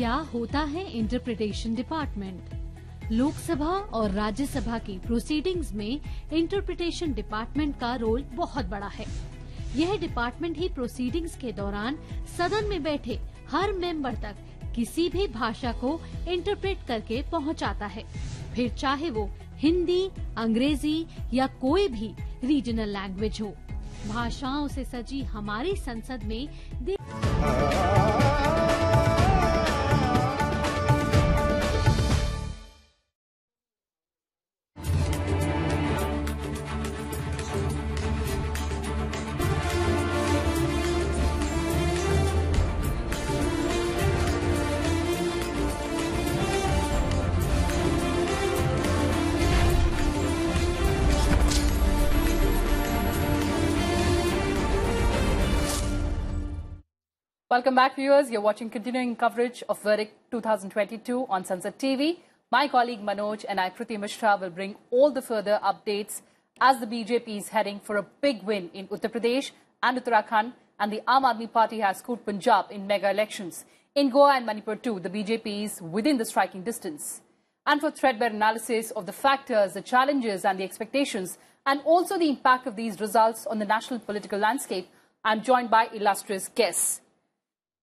क्या होता है इंटरप्रिटेशन डिपार्टमेंट? लोकसभा और राज्यसभा की प्रोसीडिंग्स में इंटरप्रिटेशन डिपार्टमेंट का रोल बहुत बड़ा है। यह डिपार्टमेंट ही प्रोसीडिंग्स के दौरान सदन में बैठे हर मेंबर तक किसी भी भाषा को इंटरप्रेट करके पहुंचाता है, फिर चाहे वो हिंदी, अंग्रेजी या कोई भी रीजनल लैंग्वेज हो। भाषाओं से सजी हमारी संसद में Welcome back, viewers. You're watching continuing coverage of Verdict 2022 on Sansad TV. My colleague Manoj and I, Kriti Mishra, will bring all the further updates as the BJP is heading for a big win in Uttar Pradesh and Uttarakhand, and the Aam Aadmi Party has scooped Punjab in mega elections. In Goa and Manipur too, the BJP is within the striking distance. And for threadbare analysis of the factors, the challenges and the expectations, and also the impact of these results on the national political landscape, I'm joined by illustrious guests.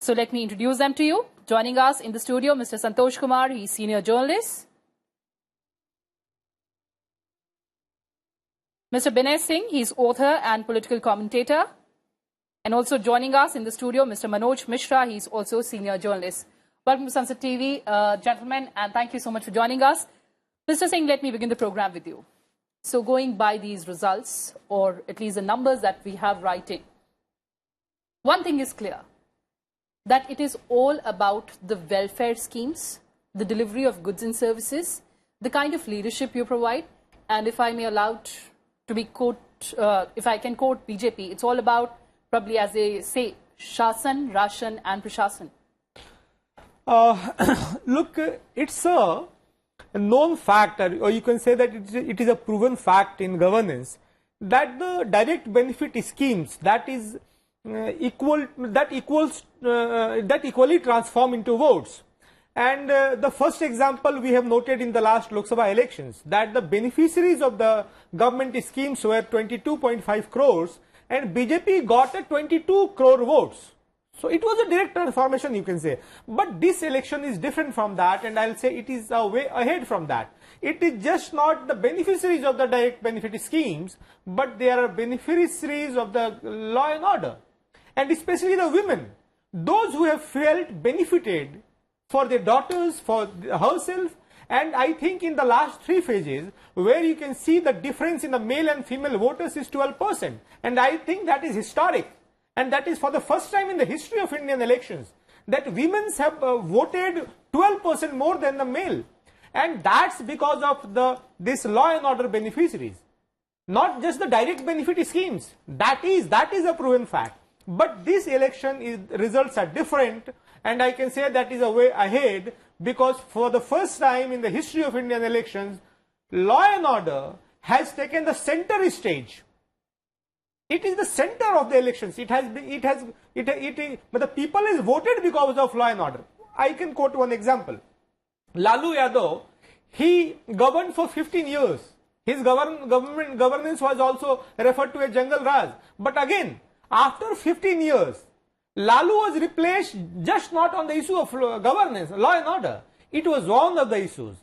So let me introduce them to you. Joining us in the studio, Mr. Santosh Kumar, he's senior journalist. Mr. Binay Singh, he's author and political commentator. And also joining us in the studio, Mr. Manoj Mishra, he's also senior journalist. Welcome to Sansad TV, gentlemen, and thank you so much for joining us. Mr. Singh, let me begin the program with you. So going by these results, or at least the numbers that we have writing, one thing is clear, that it is all about the welfare schemes, the delivery of goods and services, the kind of leadership you provide, and if I may allow to be if I can quote BJP, it's all about, probably as they say, Shasan, Rashan and Prashasan. Look, it's a known fact, or you can say that it is a proven fact in governance, that the direct benefit schemes that equally transform into votes. And the first example we have noted in the last Lok Sabha elections, that the beneficiaries of the government schemes were 22.5 crores and BJP got a 22 crore votes. So it was a direct transformation, you can say. But this election is different from that, and I'll say it is a way ahead from that. It is just not the beneficiaries of the direct benefit schemes, but they are beneficiaries of the law and order. And especially the women, those who have felt benefited for their daughters, for herself, and I think in the last three phases, where you can see the difference in the male and female voters is 12%. And I think that is historic. And that is for the first time in the history of Indian elections, that women have voted 12% more than the male. And that's because of this law and order beneficiaries. Not just the direct benefit schemes. That is a proven fact. But this election results are different, and I can say that is a way ahead, because for the first time in the history of Indian elections, law and order has taken the center stage. It is the center of the elections. But the people is voted because of law and order. I can quote one example. Lalu Yadav, he governed for 15 years. His governance was also referred to as Jungle Raj. But again, after 15 years, Lalu was replaced just not on the issue of governance, law and order. It was one of the issues.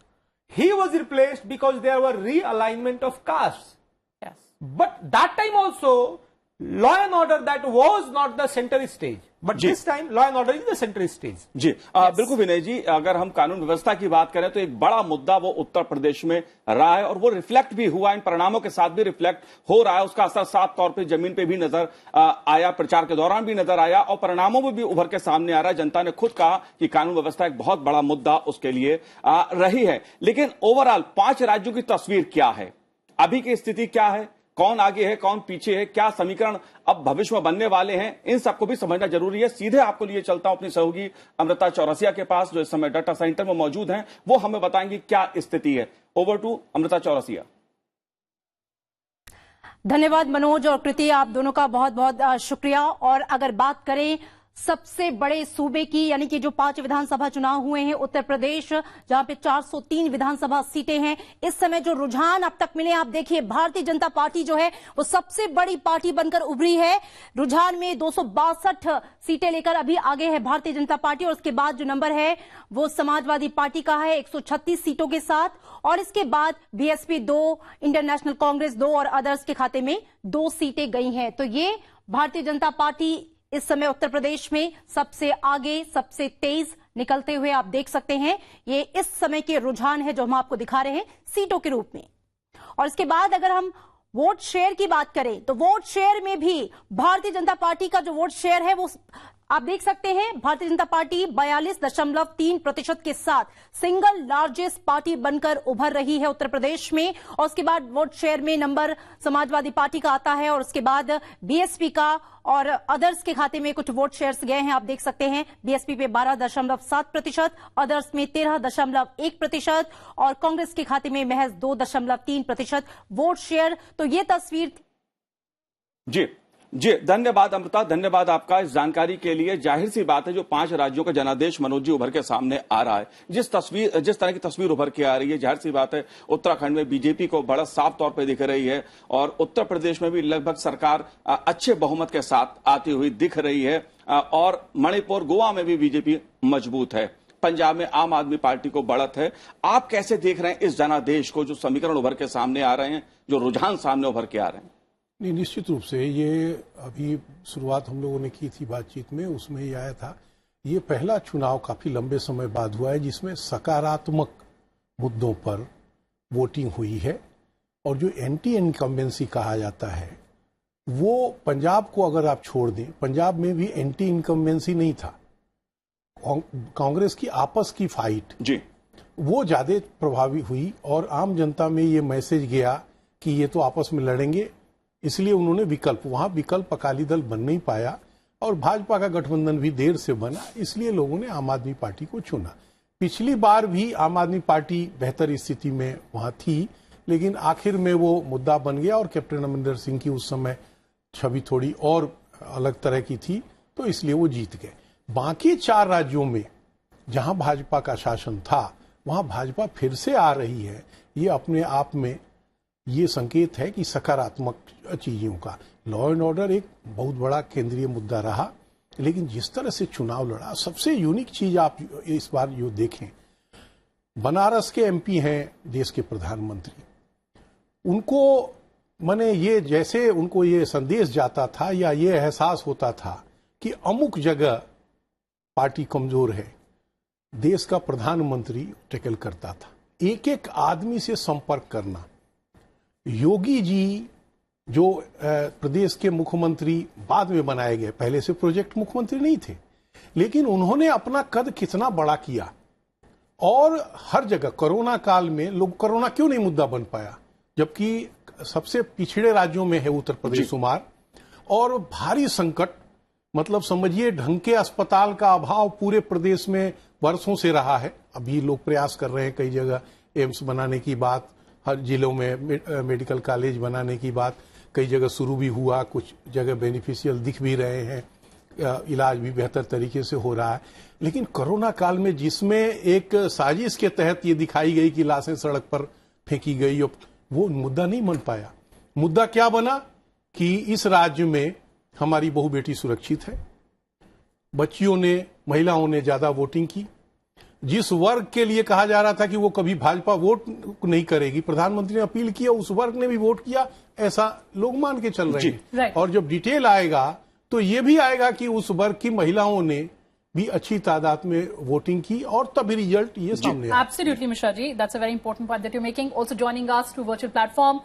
He was replaced because there were realignment of castes. Yes. But that time also, law and order, that was not the center stage. But this time, law and order is the center stage. जी बिल्कुल विनय जी, अगर हम कानून व्यवस्था की बात करें तो एक बड़ा मुद्दा वो उत्तर प्रदेश में रहा है, और वो रिफ्लेक्ट भी हुआ, इन परिणामों के साथ भी रिफ्लेक्ट हो रहा है। उसका असर साफ तौर पे जमीन पे भी नजर आया, प्रचार के दौरान भी नजर आया, और परिणामों में भी उभर के सामने आ रहा है। जनता ने खुद कहा कि कानून व्यवस्था एक बहुत बड़ा मुद्दा उसके लिए रही है। लेकिन ओवरऑल 5 राज्यों की तस्वीर क्या है, अभी की स्थिति क्या है, कौन आगे है, कौन पीछे है, क्या समीकरण अब भविष्य में बनने वाले हैं, इन सबको भी समझना जरूरी है। सीधे आपको लिए चलता हूं अपनी सहयोगी अमृता चौरसिया के पास, जो इस समय डाटा सेंटर में मौजूद हैं। वो हमें बताएंगे क्या स्थिति है। Over to Amrita Chaurasia. धन्यवाद मनोज और कृति, आप दोनों का बहुत बहुत शुक्रिया। और अगर बात करें सबसे बड़े सूबे की, यानी कि जो 5 विधानसभा चुनाव हुए हैं उत्तर प्रदेश, जहां पे 403 विधानसभा सीटें हैं, इस समय जो रुझान अब तक मिले, आप देखिए भारतीय जनता पार्टी जो है वो सबसे बड़ी पार्टी बनकर उभरी है। रुझान में 262 सीटें लेकर अभी आगे है भारतीय जनता पार्टी, और उसके बाद जो नंबर है वो समाजवादी पार्टी का है 136 सीटों के साथ, और इसके बाद बीएसपी 2, इंडियन नेशनल कांग्रेस 2 और अदर्स के खाते में 2 सीटें गई हैं। तो ये भारतीय जनता पार्टी इस समय उत्तर प्रदेश में सबसे आगे, सबसे तेज निकलते हुए आप देख सकते हैं। ये इस समय के रुझान है जो हम आपको दिखा रहे हैं सीटों के रूप में। और इसके बाद अगर हम वोट शेयर की बात करें तो वोट शेयर में भी भारतीय जनता पार्टी का जो वोट शेयर है वो आप देख सकते हैं, भारतीय जनता पार्टी 42.3% के साथ सिंगल लार्जेस्ट पार्टी बनकर उभर रही है उत्तर प्रदेश में। और उसके बाद वोट शेयर में नंबर समाजवादी पार्टी का आता है, और उसके बाद बीएसपी का और अदर्स के खाते में कुछ वोट शेयर्स गए हैं। आप देख सकते हैं बीएसपी पे 12.7%, अदर्स में 13.1% और कांग्रेस के खाते में महज 2.3% वोट शेयर। तो ये तस्वीर जी धन्यवाद अमृता, धन्यवाद आपका इस जानकारी के लिए। जाहिर सी बात है जो 5 राज्यों का जनादेश मनोज जी उभर के सामने आ रहा है, जिस तरह की तस्वीर उभर के आ रही है, जाहिर सी बात है उत्तराखंड में बीजेपी को बड़ा साफ तौर पर दिख रही है, और उत्तर प्रदेश में भी लगभग सरकार अच्छे बहुमत के साथ आती हुई दिख रही है, और मणिपुर, गोवा में भी बीजेपी मजबूत है, पंजाब में आम आदमी पार्टी को बढ़त है। आप कैसे देख रहे हैं इस जनादेश को, जो समीकरण उभर के सामने आ रहे हैं, जो रुझान सामने उभर के आ रहे हैं? नहीं, निश्चित रूप से ये अभी शुरुआत हम लोगों ने की थी बातचीत में, उसमें ये आया था, ये पहला चुनाव काफी लंबे समय बाद हुआ है जिसमें सकारात्मक मुद्दों पर वोटिंग हुई है। और जो एंटी इनकम्बेंसी कहा जाता है वो पंजाब को अगर आप छोड़ दें, पंजाब में भी एंटी इनकम्बेंसी नहीं था, कांग्रेस की आपस की फाइट जी वो ज्यादा प्रभावी हुई, और आम जनता में ये मैसेज गया कि ये तो आपस में लड़ेंगे, इसलिए उन्होंने वहां विकल्प अकाली दल बन नहीं पाया, और भाजपा का गठबंधन भी देर से बना, इसलिए लोगों ने आम आदमी पार्टी को चुना। पिछली बार भी आम आदमी पार्टी बेहतर स्थिति में वहां थी, लेकिन आखिर में वो मुद्दा बन गया, और कैप्टन अमरिंदर सिंह की उस समय छवि थोड़ी और अलग तरह की थी, तो इसलिए वो जीत गए। बाकी 4 राज्यों में जहां भाजपा का शासन था वहां भाजपा फिर से आ रही है। ये अपने आप में ये संकेत है कि सकारात्मक चीजों का, लॉ एंड ऑर्डर एक बहुत बड़ा केंद्रीय मुद्दा रहा, लेकिन जिस तरह से चुनाव लड़ा, सबसे यूनिक चीज आप इस बार जो देखें, बनारस के एमपी हैं देश के प्रधानमंत्री, उनको माने ये जैसे उनको ये संदेश जाता था या ये एहसास होता था कि अमुक जगह पार्टी कमजोर है, देश का प्रधानमंत्री टैकल करता था। एक एक आदमी से संपर्क करना। योगी जी जो प्रदेश के मुख्यमंत्री बाद में बनाए गए, पहले से प्रोजेक्ट मुख्यमंत्री नहीं थे, लेकिन उन्होंने अपना कद कितना बड़ा किया, और हर जगह कोरोना काल में लोग, कोरोना क्यों नहीं मुद्दा बन पाया, जबकि सबसे पिछड़े राज्यों में है उत्तर प्रदेश शुमार, और भारी संकट, मतलब समझिए ढंग के अस्पताल का अभाव पूरे प्रदेश में वर्षों से रहा है। अभी लोग प्रयास कर रहे हैं, कई जगह एम्स बनाने की बात, हर जिलों में मेडिकल कॉलेज बनाने की बात कई जगह शुरू भी हुआ, कुछ जगह बेनिफिशियल दिख भी रहे हैं, इलाज भी बेहतर तरीके से हो रहा है। लेकिन कोरोना काल में जिसमें एक साजिश के तहत ये दिखाई गई कि लाशें सड़क पर फेंकी गई, वो मुद्दा नहीं बन पाया। मुद्दा क्या बना कि इस राज्य में हमारी बहु बेटी सुरक्षित है, बच्चियों ने, महिलाओं ने ज्यादा वोटिंग की, जिस वर्ग के लिए कहा जा रहा था कि वो कभी भाजपा वोट नहीं करेगी, प्रधानमंत्री ने अपील किया, उस वर्ग ने भी वोट किया, ऐसा लोग मान के चल रहे हैं। और जब डिटेल आएगा तो ये भी आएगा कि उस वर्ग की महिलाओं ने भी अच्छी तादाद में वोटिंग की, और तभी रिजल्ट ये सामने आया। Absolutely, Mishra ji, that's a very important point that you're making. Also joining us through virtual platform,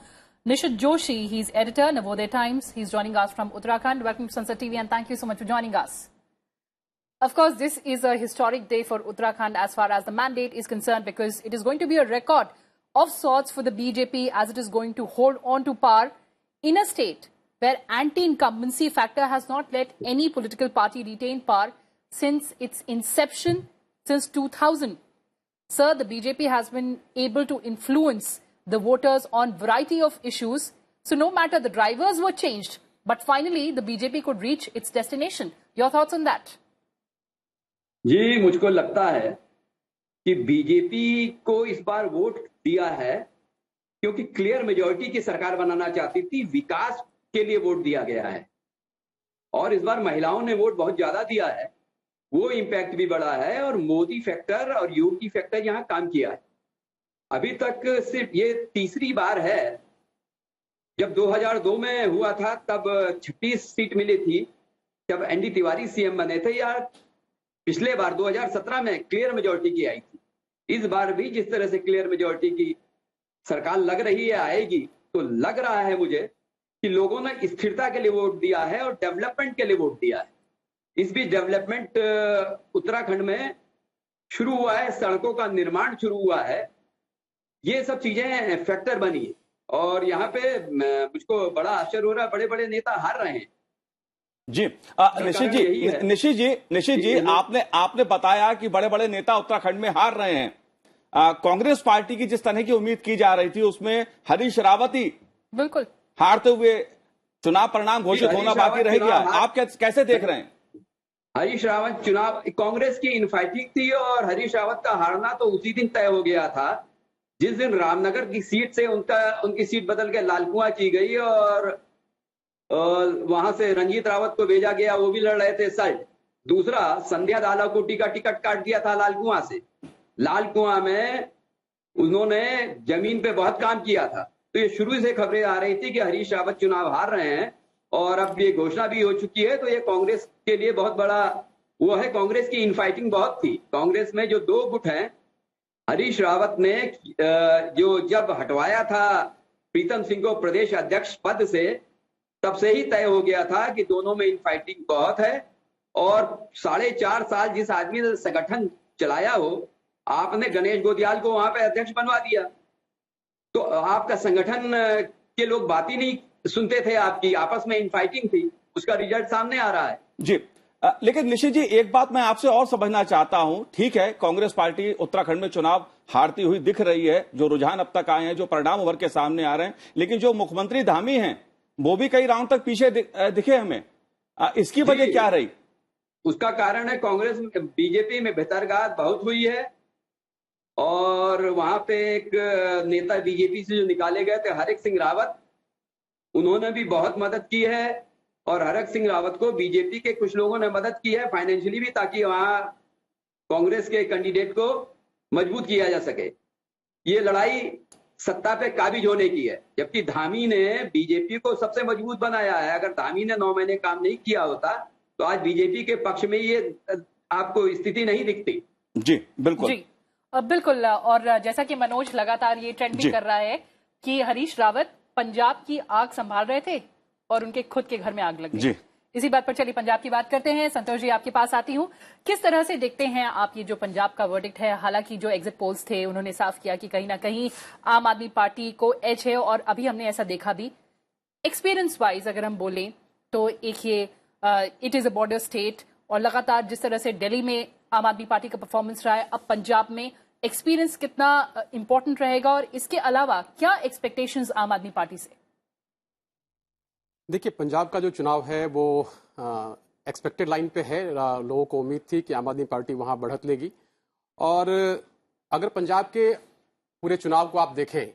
Nishit Joshi, he's editor, Navodaya Times. He's joining us from Uttarakhand. Welcome to Sansad TV, and thank you so much for joining us. Of course, this is a historic day for Uttarakhand as far as the mandate is concerned, because it is going to be a record of sorts for the BJP, as it is going to hold on to power in a state where anti-incumbency factor has not let any political party retain power since its inception, since 2000. Sir, the BJP has been able to influence the voters on variety of issues. So no matter the drivers were changed, but finally the BJP could reach its destination. Your thoughts on that? जी, मुझको लगता है कि BJP को इस बार vote दिया है क्योंकि क्लियर मेजॉरिटी की सरकार बनाना चाहती थी, विकास के लिए वोट दिया गया है। और इस बार महिलाओं ने वोट बहुत ज्यादा दिया है, वो इम्पैक्ट भी बड़ा है और मोदी फैक्टर और योगी फैक्टर यहाँ काम किया है। अभी तक सिर्फ ये तीसरी बार है, जब 2002 में हुआ था तब 36 सीट मिली थी जब एनडी तिवारी सीएम बने थे, या पिछले बार 2017 में क्लियर मेजॉरिटी की आई थी। इस बार भी जिस तरह से क्लियर मेजॉरिटी की सरकार लग रही है आएगी, तो लग रहा है मुझे कि लोगों ने स्थिरता के लिए वोट दिया है और डेवलपमेंट के लिए वोट दिया है। इस बीच डेवलपमेंट उत्तराखंड में शुरू हुआ है, सड़कों का निर्माण शुरू हुआ है, ये सब चीजें फैक्टर बनी है। और यहाँ पे मुझको बड़ा आश्चर्य हो रहा है, बड़े बड़े नेता हार रहे हैं। जी निशित जी आपने बताया कि बड़े बड़े नेता उत्तराखंड में हार रहे हैं। कांग्रेस पार्टी की जिस तरह की उम्मीद की जा रही थी उसमें हरीश रावत ही बिल्कुल हारते हुए चुनाव परिणाम घोषित होना बाकी रह गया। आप कैसे देख रहे हैं? हरीश रावत चुनाव कांग्रेस की इनफाइटिंग थी और हरीश रावत का हारना तो उसी दिन तय हो गया था जिस दिन रामनगर की सीट से उनकी सीट बदल के लालकुआं की गई और वहां से रंजीत रावत को भेजा गया, वो भी लड़ रहे थे सल्ट। दूसरा, संध्या दालाकोटी का टिकट काट दिया था लालकुआं से। लालकुआं में उन्होंने जमीन पे बहुत काम किया था, तो ये शुरू से खबरें आ रही थी कि हरीश रावत चुनाव हार रहे हैं और अब ये घोषणा भी हो चुकी है। तो ये कांग्रेस के लिए बहुत बड़ा वो है। कांग्रेस की इनफाइटिंग बहुत थी। कांग्रेस में जो दो गुट हैं, हरीश रावत ने जो जब हटवाया था प्रीतम सिंह को प्रदेश अध्यक्ष पद से, तब से ही तय हो गया था कि दोनों में इनफाइटिंग बहुत है। और 4.5 साल जिस आदमी ने संगठन चलाया हो, आपने गणेश गोदियाल को वहां पे अध्यक्ष बनवा दिया, तो आपका संगठन के लोग बात ही नहीं सुनते थे, आपकी आपस में इनफाइटिंग थी। उसका रिजल्ट सामने आ रहा है। जी लेकिन निशित जी एक बात मैं आपसे और समझना चाहता हूं। ठीक है, कांग्रेस पार्टी उत्तराखंड में चुनाव हारती हुई दिख रही है, जो रुझान अब तक आए हैं, जो परिणाम उभर के सामने आ रहे हैं, लेकिन जो मुख्यमंत्री धामी हैं वो भी कई राउंड तक पीछे दिखे हमें। इसकी वजह क्या रही? उसका कारण है कांग्रेस बीजेपी में भितरघात बहुत हुई है और वहां पे एक नेता बीजेपी से जो निकाले गए थे हरक सिंह रावत, उन्होंने भी बहुत मदद की है। और हरक सिंह रावत को बीजेपी के कुछ लोगों ने मदद की है फाइनेंशियली भी, ताकि वहां कांग्रेस के कैंडिडेट को मजबूत किया जा सके। ये लड़ाई सत्ता पे काबिज होने की है, जबकि धामी ने बीजेपी को सबसे मजबूत बनाया है। अगर धामी ने 9 महीने काम नहीं किया होता तो आज बीजेपी के पक्ष में ये आपको स्थिति नहीं दिखती। जी बिल्कुल जी बिल्कुल। और जैसा कि मनोज लगातार ये ट्रेंड भी कर रहा है कि हरीश रावत पंजाब की आग संभाल रहे थे और उनके खुद के घर में आग लग गई। इसी बात पर चलिए पंजाब की बात करते हैं। संतोष जी, आपके पास आती हूँ। किस तरह से देखते हैं आप ये जो पंजाब का वर्डिक्ट है? हालांकि जो एग्जिट पोल्स थे उन्होंने साफ किया कि कहीं ना कहीं आम आदमी पार्टी को एज है, और अभी हमने ऐसा देखा भी एक्सपीरियंस वाइज अगर हम बोलें तो एक ये it is a border state, और लगातार जिस तरह से दिल्ली में आम आदमी पार्टी का परफॉर्मेंस रहा है, अब पंजाब में एक्सपीरियंस कितना इंपॉर्टेंट रहेगा, और इसके अलावा क्या एक्सपेक्टेशंस आम आदमी पार्टी से? देखिए, पंजाब का जो चुनाव है वो एक्सपेक्टेड लाइन पे है। लोगों को उम्मीद थी कि आम आदमी पार्टी वहां बढ़त लेगी, और अगर पंजाब के पूरे चुनाव को आप देखें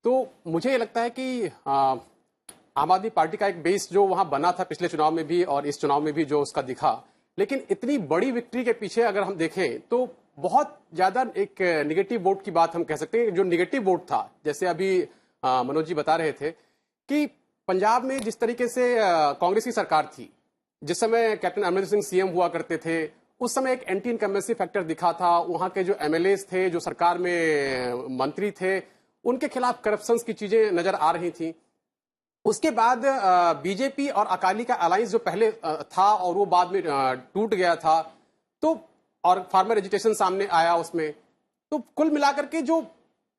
तो मुझे ये लगता है कि आम आदमी पार्टी का एक बेस जो वहां बना था पिछले चुनाव में भी और इस चुनाव में भी जो उसका दिखा, लेकिन इतनी बड़ी विक्ट्री के पीछे अगर हम देखें तो बहुत ज्यादा एक निगेटिव वोट की बात हम कह सकते हैं। जो निगेटिव वोट था, जैसे अभी मनोज जी बता रहे थे कि पंजाब में जिस तरीके से कांग्रेस की सरकार थी, जिस समय कैप्टन अमरिंदर सिंह सीएम हुआ करते थे, उस समय एक एंटी इनकम्बेंसी फैक्टर दिखा था। वहां के जो एमएलएस थे, जो सरकार में मंत्री थे, उनके खिलाफ करप्शन की चीजें नजर आ रही थी। उसके बाद बीजेपी और अकाली का अलायंस जो पहले था और वो बाद में टूट गया था, तो और फार्मर एजुटेशन सामने आया उसमें, तो कुल मिलाकर के जो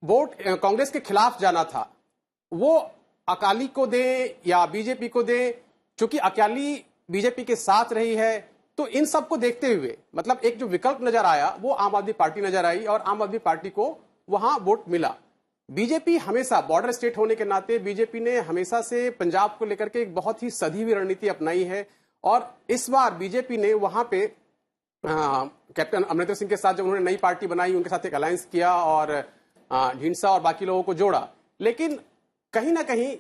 वोट कांग्रेस के खिलाफ जाना था वो अकाली को दे या बीजेपी को दे। चूंकि अकाली बीजेपी के साथ रही है, तो इन सब को देखते हुए मतलब एक जो विकल्प नजर आया वो आम आदमी पार्टी नजर आई, और आम आदमी पार्टी को वहां वोट मिला। बीजेपी हमेशा बॉर्डर स्टेट होने के नाते बीजेपी ने हमेशा से पंजाब को लेकर के एक बहुत ही सधी हुई रणनीति अपनाई है, और इस बार बीजेपी ने वहां पे कैप्टन अमरिंदर सिंह के साथ जब उन्होंने नई पार्टी बनाई, उनके साथ एक अलायंस किया और ढींढसा और बाकी लोगों को जोड़ा, लेकिन कहीं ना कहीं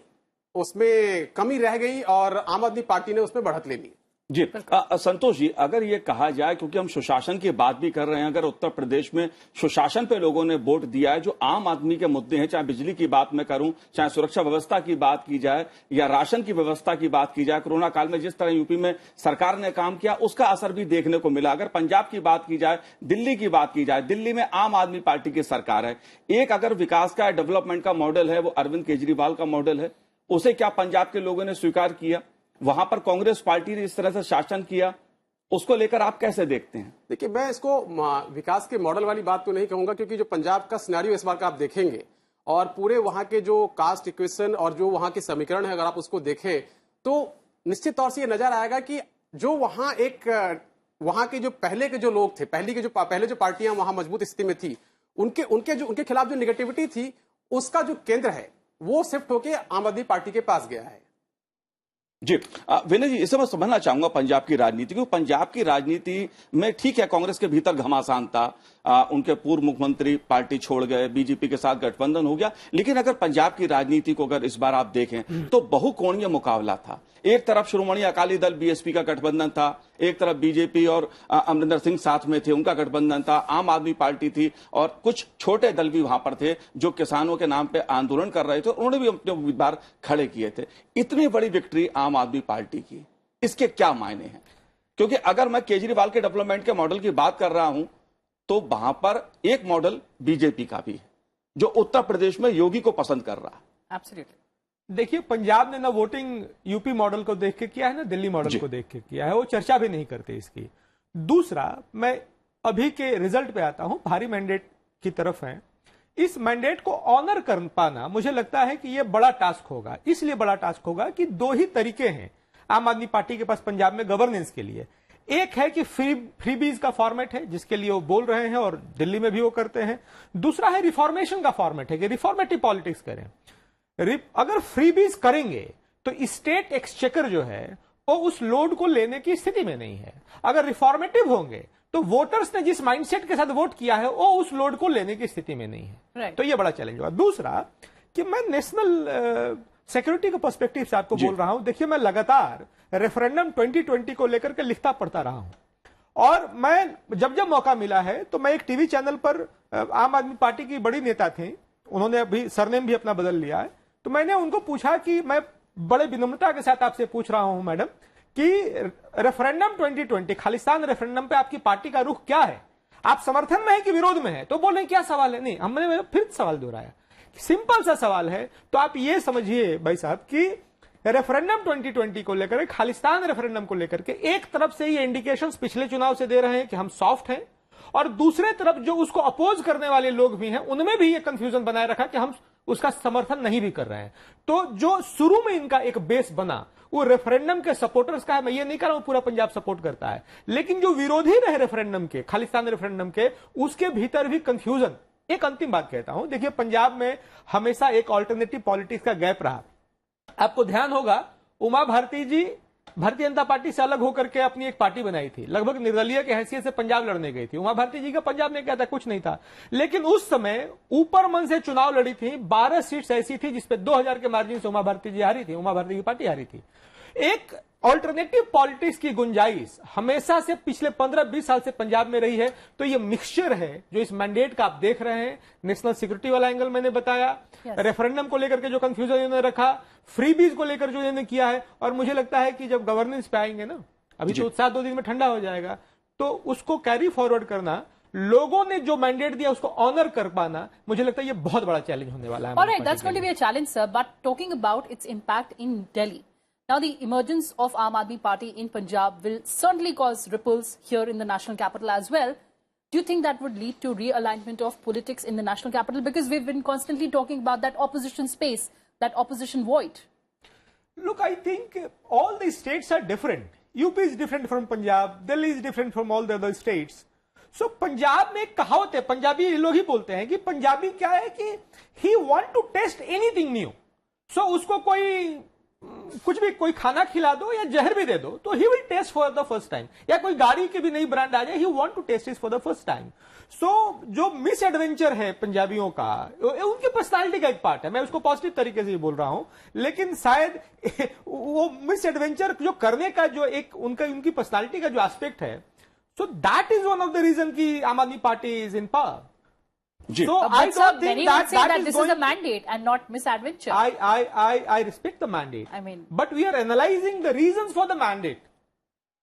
उसमें कमी रह गई और आम आदमी पार्टी ने उसमें बढ़त ले ली। जी संतोष जी, अगर ये कहा जाए, क्योंकि हम सुशासन की बात भी कर रहे हैं, अगर उत्तर प्रदेश में सुशासन पे लोगों ने वोट दिया है, जो आम आदमी के मुद्दे हैं, चाहे बिजली की बात मैं करूं, चाहे सुरक्षा व्यवस्था की बात की जाए या राशन की व्यवस्था की बात की जाए, कोरोना काल में जिस तरह यूपी में सरकार ने काम किया उसका असर भी देखने को मिला। अगर पंजाब की बात की जाए, दिल्ली की बात की जाए, दिल्ली में आम आदमी पार्टी की सरकार है। एक अगर विकास का डेवलपमेंट का मॉडल है वो अरविंद केजरीवाल का मॉडल है, उसे क्या पंजाब के लोगों ने स्वीकार किया? वहां पर कांग्रेस पार्टी ने इस तरह से शासन किया, उसको लेकर आप कैसे देखते हैं? देखिए, मैं इसको विकास के मॉडल वाली बात तो नहीं कहूंगा, क्योंकि जो पंजाब का सिनेरियो इस बार का आप देखेंगे और पूरे वहां के जो कास्ट इक्वेशन और जो वहां के समीकरण है, अगर आप उसको देखें तो निश्चित तौर से ये नजर आएगा कि जो वहां के जो पहले के जो लोग थे, पहले जो पार्टियां वहां मजबूत स्थिति में थी, उनके खिलाफ जो निगेटिविटी थी, उसका जो केंद्र है वो शिफ्ट होकर आम आदमी पार्टी के पास गया है। जी विनय जी, इसे मैं समझना चाहूंगा पंजाब की राजनीति, क्योंकि पंजाब की राजनीति में ठीक है कांग्रेस के भीतर घमासान था, उनके पूर्व मुख्यमंत्री पार्टी छोड़ गए, बीजेपी के साथ गठबंधन हो गया, लेकिन अगर पंजाब की राजनीति को अगर इस बार आप देखें तो बहुकोणीय मुकाबला था। एक तरफ श्रोमणी अकाली दल बीएसपी का गठबंधन था, एक तरफ बीजेपी और अमरिंदर सिंह साथ में थे, उनका गठबंधन था, आम आदमी पार्टी थी और कुछ छोटे दल भी वहां पर थे जो किसानों के नाम पे आंदोलन कर रहे थे, उन्होंने भी अपने उम्मीदवार खड़े किए थे। इतनी बड़ी विक्ट्री आम आदमी पार्टी की, इसके क्या मायने हैं? क्योंकि अगर मैं केजरीवाल के डेवलपमेंट के मॉडल की बात कर रहा हूं तो वहां पर एक मॉडल बीजेपी का भी है जो उत्तर प्रदेश में योगी को पसंद कर रहा है। एब्सोल्युटली। देखिए, पंजाब ने ना वोटिंग यूपी मॉडल को देख के किया है, ना दिल्ली मॉडल को देख के किया है, वो चर्चा भी नहीं करते इसकी। दूसरा, मैं अभी के रिजल्ट पे आता हूं, भारी मैंडेट की तरफ है। इस मैंडेट को ऑनर कर पाना मुझे लगता है कि यह बड़ा टास्क होगा। इसलिए बड़ा टास्क होगा कि दो ही तरीके हैं आम आदमी पार्टी के पास पंजाब में गवर्नेंस के लिए। एक है कि फ्रीबीज का फॉर्मेट है जिसके लिए वो बोल रहे हैं और दिल्ली में भी वो करते हैं। दूसरा है रिफॉर्मेशन का फॉर्मेट है कि रिफॉर्मेटिव पॉलिटिक्स करें। अगर फ्रीबीज करेंगे तो स्टेट एक्सचेकर जो है वो उस लोड को लेने की स्थिति में नहीं है। अगर रिफॉर्मेटिव होंगे तो वोटर्स ने जिस माइंडसेट के साथ वोट किया है वो उस लोड को लेने की स्थिति में नहीं है। तो ये बड़ा चैलेंज होगा। दूसरा कि मैं नेशनल सिक्योरिटी के पर्सपेक्टिव से आपको बोल रहा हूं। देखिए, मैं लगातार रेफरेंडम 2020 को लेकर के लिखता पढ़ता रहा हूं और मैं जब मौका मिला है तो मैं एक टीवी चैनल पर, आम आदमी पार्टी की बड़ी नेता थी, उन्होंने अभी सरनेम भी अपना बदल लिया है, तो मैंने उनको पूछा कि मैं बड़े विनम्रता के साथ आपसे पूछ रहा हूं मैडम कि रेफरेंडम 2020 खालिस्तान रेफरेंडम पे आपकी पार्टी का रुख क्या है? आप समर्थन में है कि विरोध में है? तो बोले क्या सवाल है? नहीं, हमने फिर सवाल दोहराया, सिंपल सा सवाल है। तो आप ये समझिए भाई साहब कि रेफरेंडम 2020 को लेकर, खालिस्तान रेफरेंडम को लेकर के एक तरफ से ये इंडिकेशंस पिछले चुनाव से दे रहे हैं कि हम सॉफ्ट हैं, और दूसरे तरफ जो उसको अपोज करने वाले लोग भी हैं उनमें भी ये कंफ्यूजन बनाए रखा कि हम उसका समर्थन नहीं भी कर रहे हैं। तो जो शुरू में इनका एक बेस बना वो रेफरेंडम के सपोर्टर्स का है। मैं ये नहीं कह रहा हूं पूरा पंजाब सपोर्ट करता है, लेकिन जो विरोधी रहे रेफरेंडम के, खालिस्तान रेफरेंडम के, उसके भीतर भी कंफ्यूजन। एक अंतिम बात कहता हूं, देखिए पंजाब में हमेशा एक ऑल्टरनेटिव पॉलिटिक्स का गैप रहा। आपको ध्यान होगा उमा भारती जी भारतीय जनता पार्टी से अलग होकर के अपनी एक पार्टी बनाई थी, लगभग निर्दलीय की हैसियत से पंजाब लड़ने गई थी। उमा भारती जी का पंजाब में क्या था? कुछ नहीं था। लेकिन उस समय ऊपर मन से चुनाव लड़ी थी, 12 सीट्स ऐसी थी जिसपे 2000 के मार्जिन से उमा भारती जी हारी थी, उमा भारती की पार्टी हारी थी। एक ऑल्टरनेटिव पॉलिटिक्स की गुंजाइश हमेशा से पिछले 15-20 साल से पंजाब में रही है। तो ये मिक्सचर है जो इस मैंडेट का आप देख रहे हैं। नेशनल सिक्योरिटी वाला एंगल मैंने बताया, रेफरेंडम को लेकर के जो कंफ्यूजन इन्होंने रखा, फ्रीबीज को लेकर जो इन्होंने किया है, और मुझे लगता है कि जब गवर्नेंस पे आएंगे ना, अभी तो उत्साह 2 दिन में ठंडा हो जाएगा, तो उसको कैरी फॉरवर्ड करना, लोगों ने जो मैंडेट दिया उसको ऑनर कर पाना, मुझे लगता है ये बहुत बड़ा चैलेंज होने वाला है। Alright, that's going to be a challenge, sir. But talking about its impact in Delhi, now the emergence of Aam Aadmi Party in Punjab will certainly cause ripples here in the national capital as well. Do you think that would lead to realignment of politics in the national capital? Because we've been constantly talking about that opposition space, that opposition void. Look, I think all these states are different. UP is different from Punjab, Delhi is different from all the other states. So Punjab में एक कहावत है, पंजाबी लोग ही बोलते हैं कि पंजाबी क्या है कि he want to test anything new. So उसको कोई कुछ भी, कोई खाना खिला दो या जहर भी दे दो तो he will test for the first time, या कोई गाड़ी की भी नई ब्रांड आ जाए, he want to test it for the first time. So जो मिस एडवेंचर है पंजाबियों का, उनकी पर्सनालिटी का एक पार्ट है, मैं उसको पॉजिटिव तरीके से ही बोल रहा हूं, लेकिन शायद वो मिस एडवेंचर जो करने का जो एक उनकी पर्सनालिटी का जो एस्पेक्ट है, so that is one of the reason की Aam Aadmi Party is in power. So I don't think that this is a mandate and not misadventure. I respect the mandate. I mean, but we are analyzing the reasons for the mandate.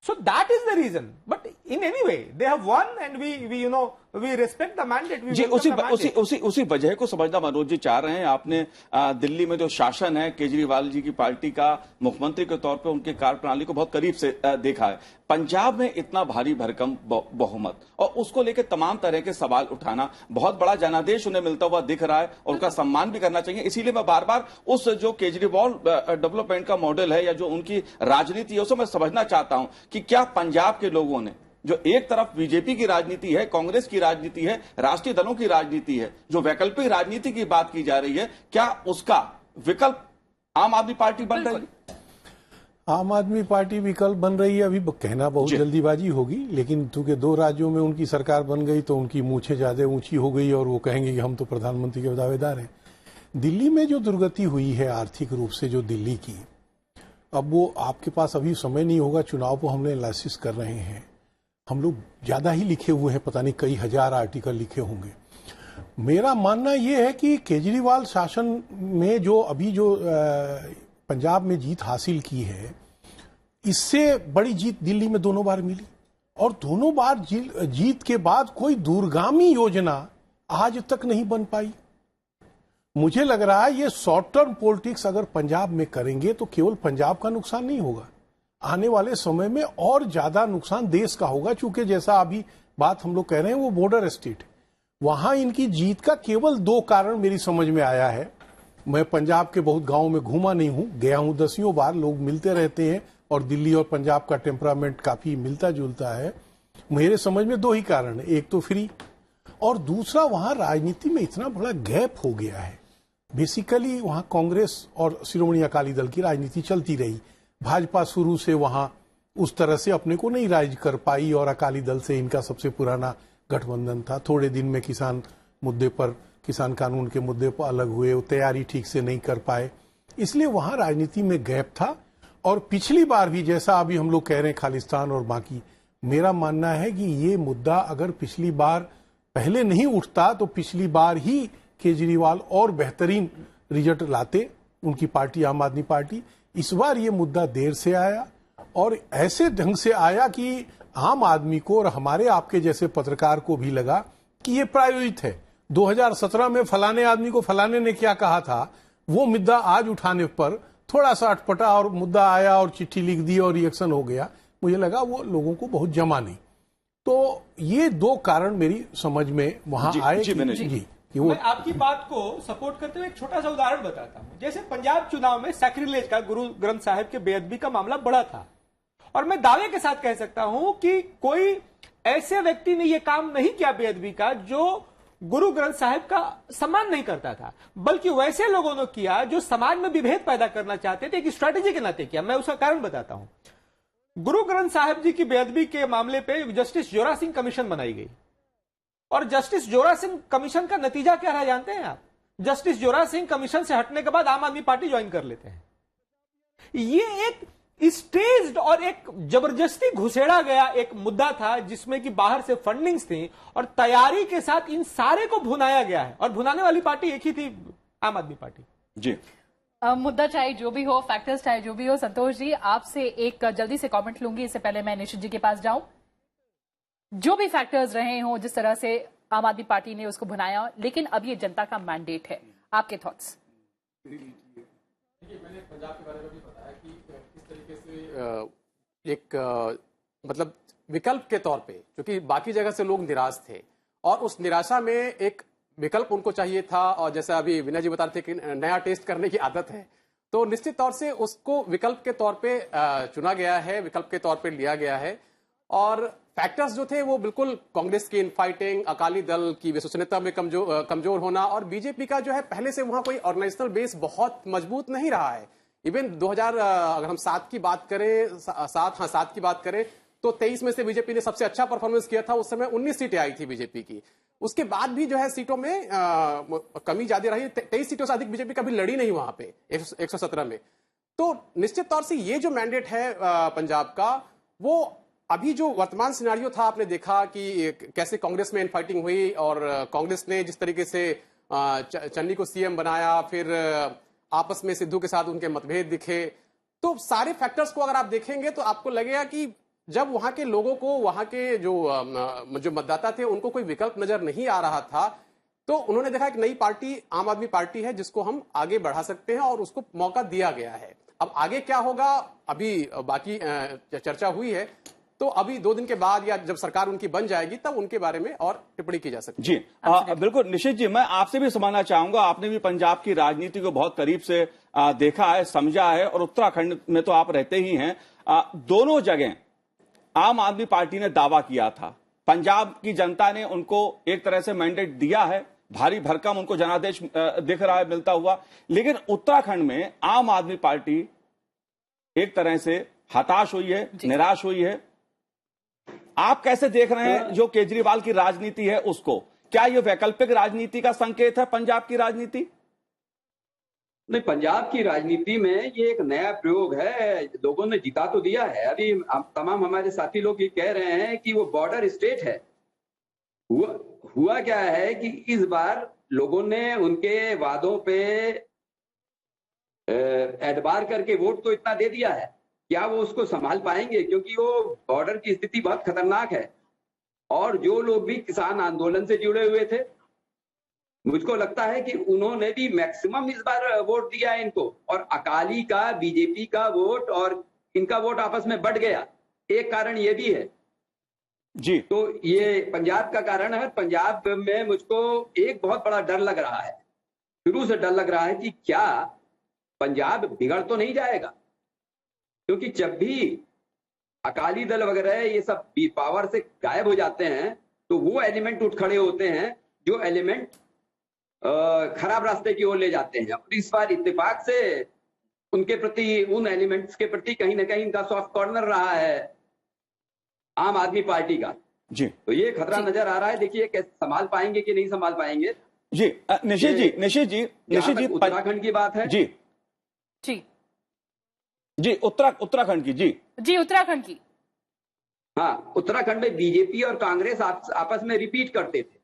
So that is the reason. But in any way, they have won, and we respect the mandate. जी, उसी वजह को समझना मनोज जी चाह रहे हैं। आपने दिल्ली में जो शासन है केजरीवाल जी की पार्टी का, मुख्यमंत्री के तौर पे उनके कार्यप्रणाली को बहुत करीब से देखा है। पंजाब में इतना भारी भरकम बहुमत और उसको लेकर तमाम तरह के सवाल उठाना, बहुत बड़ा जनादेश उन्हें मिलता हुआ दिख रहा है और उनका सम्मान भी करना चाहिए। इसीलिए मैं बार बार उस जो केजरीवाल डेवलपमेंट का मॉडल है या जो उनकी राजनीति है उसे मैं समझना चाहता हूं कि क्या पंजाब के लोगों ने, जो एक तरफ बीजेपी की राजनीति है, कांग्रेस की राजनीति है, राष्ट्रीय दलों की राजनीति है, जो वैकल्पिक राजनीति की बात की जा रही है, क्या उसका विकल्प आम आदमी पार्टी बन रही है? आम आदमी पार्टी विकल्प बन रही है, अभी कहना बहुत जल्दीबाजी होगी, लेकिन चूंकि 2 राज्यों में उनकी सरकार बन गई तो उनकी मूछें ज्यादा ऊंची हो गई और वो कहेंगे कि हम तो प्रधानमंत्री के दावेदार हैं। दिल्ली में जो दुर्गति हुई है आर्थिक रूप से जो दिल्ली की, अब वो आपके पास अभी समय नहीं होगा, चुनाव को हमने एनालिसिस कर रहे हैं, हम लोग ज्यादा ही लिखे हुए हैं, पता नहीं कई हजार आर्टिकल लिखे होंगे। मेरा मानना यह है कि केजरीवाल शासन में जो अभी जो पंजाब में जीत हासिल की है, इससे बड़ी जीत दिल्ली में दोनों बार मिली और दोनों बार जीत के बाद कोई दूरगामी योजना आज तक नहीं बन पाई। मुझे लग रहा है ये शॉर्ट टर्म पॉलिटिक्स अगर पंजाब में करेंगे तो केवल पंजाब का नुकसान नहीं होगा, आने वाले समय में और ज्यादा नुकसान देश का होगा, चूंकि जैसा अभी बात हम लोग कह रहे हैं वो बॉर्डर स्टेट, वहां इनकी जीत का केवल 2 कारण मेरी समझ में आया है। मैं पंजाब के बहुत गांव में घूमा नहीं हूं, गया हूं दसियों बार, लोग मिलते रहते हैं और दिल्ली और पंजाब का टेम्परामेंट काफी मिलता जुलता है। मेरे समझ में 2 ही कारण है, एक तो फ्री और दूसरा वहां राजनीति में इतना बड़ा गैप हो गया है। बेसिकली वहां कांग्रेस और शिरोमणि अकाली दल की राजनीति चलती रही, भाजपा शुरू से वहां उस तरह से अपने को नहीं राइज कर पाई और अकाली दल से इनका सबसे पुराना गठबंधन था। थोड़े दिन में किसान मुद्दे पर, किसान कानून के मुद्दे पर अलग हुए, वो तैयारी ठीक से नहीं कर पाए, इसलिए वहां राजनीति में गैप था। और पिछली बार भी जैसा अभी हम लोग कह रहे हैं खालिस्तान और बाकी, मेरा मानना है कि ये मुद्दा अगर पिछली बार पहले नहीं उठता तो पिछली बार ही केजरीवाल और बेहतरीन रिजल्ट लाते, उनकी पार्टी आम आदमी पार्टी। इस बार ये मुद्दा देर से आया और ऐसे ढंग से आया कि आम आदमी को और हमारे आपके जैसे पत्रकार को भी लगा कि ये प्रायोजित है। 2017 में फलाने आदमी को फलाने ने क्या कहा था, वो मुद्दा आज उठाने पर थोड़ा सा अटपटा और मुद्दा आया और चिट्ठी लिख दी और रिएक्शन हो गया, मुझे लगा वो लोगों को बहुत जमा नहीं। तो ये 2 कारण मेरी समझ में वहां आए। मैं आपकी बात को सपोर्ट करते हुए एक छोटा सा उदाहरण बताता हूं। जैसे पंजाब चुनाव में सैक्रिलेज का, गुरु ग्रंथ साहिब के बेअदबी का मामला बड़ा था और मैं दावे के साथ कह सकता हूं कि कोई ऐसे व्यक्ति ने यह काम नहीं किया बेअदबी का जो गुरु ग्रंथ साहिब का सम्मान नहीं करता था, बल्कि वैसे लोगों ने किया जो समाज में विभेद पैदा करना चाहते थे, एक स्ट्रेटेजी के नाते किया। मैं उसका कारण बताता हूं। गुरु ग्रंथ साहिब जी की बेअदबी के मामले पे जस्टिस जोरा सिंह कमीशन बनाई गई और जस्टिस जोरा सिंह कमीशन का नतीजा क्या रहा जानते हैं आप? जस्टिस जोरा सिंह कमीशन से हटने के बाद आम आदमी पार्टी ज्वाइन कर लेते हैं। ये एक स्टेज्ड और एक जबरदस्ती घुसेड़ा गया एक मुद्दा था जिसमें कि बाहर से फंडिंग्स थी और तैयारी के साथ इन सारे को भुनाया गया है और भुनाने वाली पार्टी एक ही थी, आम आदमी पार्टी। जी मुद्दा चाहे जो भी हो, फैक्टर्स चाहे जो भी हो, संतोष जी आपसे एक जल्दी से कमेंट लूंगी, इससे पहले मैं निशित जी के पास जाऊं। जो भी फैक्टर्स रहे हो, जिस तरह से आम आदमी पार्टी ने उसको भुनाया, लेकिन अब ये जनता का मैंडेट है, आपके थॉट्स? मैंने पंजाब के बारे में भी बताया कि किस तरीके से एक मतलब विकल्प के तौर पे, क्योंकि बाकी जगह से लोग निराश थे और उस निराशा में एक विकल्प उनको चाहिए था। और जैसा अभी विनय जी बता रहे थे कि नया टेस्ट करने की आदत है, तो निश्चित तौर से उसको विकल्प के तौर पे चुना गया है, विकल्प के तौर पे लिया गया है। और फैक्टर्स जो थे वो बिल्कुल कांग्रेस की इनफाइटिंग, अकाली दल की विश्वसनीयता में कमजोर होना और बीजेपी का जो है पहले से वहां कोई ऑर्गेनाइजेशनल बेस बहुत मजबूत नहीं रहा है। इवन 2000 अगर हम 7 की बात करें, 7 की बात करें तो 23 में से बीजेपी ने सबसे अच्छा परफॉर्मेंस किया था। उस समय 19 सीटें आई थी बीजेपी की। उसके बाद भी जो है सीटों में कमी ज्यादा रही। 23 सीटों से अधिक बीजेपी कभी लड़ी नहीं वहां पे 117 में। तो निश्चित तौर से ये जो मैंडेट है पंजाब का, वो अभी जो वर्तमान सिनारियो था, आपने देखा कि कैसे कांग्रेस में इनफाइटिंग हुई और कांग्रेस ने जिस तरीके से चन्नी को सीएम बनाया, फिर आपस में सिद्धू के साथ उनके मतभेद दिखे। तो सारे फैक्टर्स को अगर आप देखेंगे तो आपको लगेगा कि जब वहां के लोगों को, वहां के जो मतदाता थे, उनको कोई विकल्प नजर नहीं आ रहा था, तो उन्होंने देखा कि नई पार्टी आम आदमी पार्टी है जिसको हम आगे बढ़ा सकते हैं और उसको मौका दिया गया है। अब आगे क्या होगा, अभी बाकी चर्चा हुई है, तो अभी 2 दिन के बाद या जब सरकार उनकी बन जाएगी तब उनके बारे में और टिप्पणी की जा सकती है। जी बिल्कुल निशित जी, मैं आपसे भी समझना चाहूंगा, आपने भी पंजाब की राजनीति को बहुत करीब से देखा है, समझा है, और उत्तराखंड में तो आप रहते ही हैं। दोनों जगह आम आदमी पार्टी ने दावा किया था, पंजाब की जनता ने उनको एक तरह से मैंडेट दिया है, भारी भरकम उनको जनादेश दिख रहा है मिलता हुआ, लेकिन उत्तराखंड में आम आदमी पार्टी एक तरह से हताश हुई है, निराश हुई है। आप कैसे देख रहे हैं जो केजरीवाल की राजनीति है उसको? क्या यह वैकल्पिक राजनीति का संकेत है पंजाब की राजनीति? नहीं, पंजाब की राजनीति में ये एक नया प्रयोग है। लोगों ने जिता तो दिया है। अभी तमाम हमारे साथी लोग ये कह रहे हैं कि वो बॉर्डर स्टेट है। हुआ क्या है कि इस बार लोगों ने उनके वादों पे एतबार करके वोट तो इतना दे दिया है, क्या वो उसको संभाल पाएंगे? क्योंकि वो बॉर्डर की स्थिति बहुत खतरनाक है। और जो लोग भी किसान आंदोलन से जुड़े हुए थे, मुझको लगता है कि उन्होंने भी मैक्सिमम इस बार वोट दिया है इनको, और अकाली का, बीजेपी का वोट और इनका वोट आपस में बढ़ गया। एक कारण ये भी है जी। तो ये पंजाब का कारण है। पंजाब में मुझको एक बहुत बड़ा डर लग रहा है, शुरू से डर लग रहा है कि क्या पंजाब बिगड़ तो नहीं जाएगा। क्योंकि जब भी अकाली दल वगैरह ये सब पावर से गायब हो जाते हैं तो वो एलिमेंट उठ खड़े होते हैं जो एलिमेंट खराब रास्ते की ओर ले जाते हैं। और इस बार इत्तेफाक से उनके प्रति, उन एलिमेंट्स के प्रति कहीं ना कहीं इनका सॉफ्ट कॉर्नर रहा है आम आदमी पार्टी का। जी, तो ये खतरा नजर आ रहा है। देखिए कैसे संभाल पाएंगे कि नहीं संभाल पाएंगे। जी निशित जी उत्तराखंड की बात है। जी उत्तराखंड की उत्तराखंड की। हाँ, उत्तराखंड में बीजेपी और कांग्रेस आपस में रिपीट करते थे।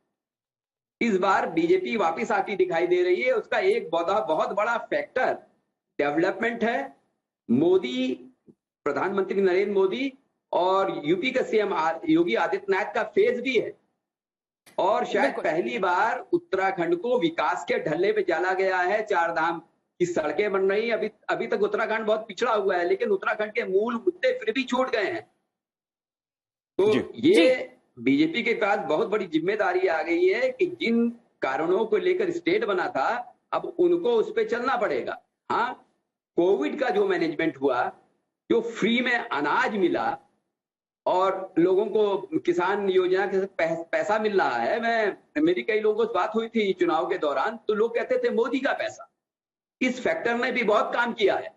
इस बार बीजेपी वापस आती दिखाई दे रही है। उसका एक बहुत बड़ा फैक्टर डेवलपमेंट है। मोदी, प्रधानमंत्री नरेंद्र मोदी और यूपी का सीएम योगी आदित्यनाथ का फेज भी है। और शायद पहली बार उत्तराखंड को विकास के ढल्ले पे चला गया है। 4 धाम की सड़कें बन रही। अभी तक उत्तराखंड बहुत पिछड़ा हुआ है, लेकिन उत्तराखंड के मूल मुद्दे फिर भी छूट गए हैं। तो ये बीजेपी के पास बहुत बड़ी जिम्मेदारी आ गई है कि जिन कारणों को लेकर स्टेट बना था, अब उनको उस पर चलना पड़ेगा। हाँ, कोविड का जो मैनेजमेंट हुआ, जो फ्री में अनाज मिला और लोगों को किसान योजना के पैसा मिल रहा है। मेरी कई लोगों से बात हुई थी चुनाव के दौरान, तो लोग कहते थे मोदी का पैसा। इस फैक्टर ने भी बहुत काम किया है।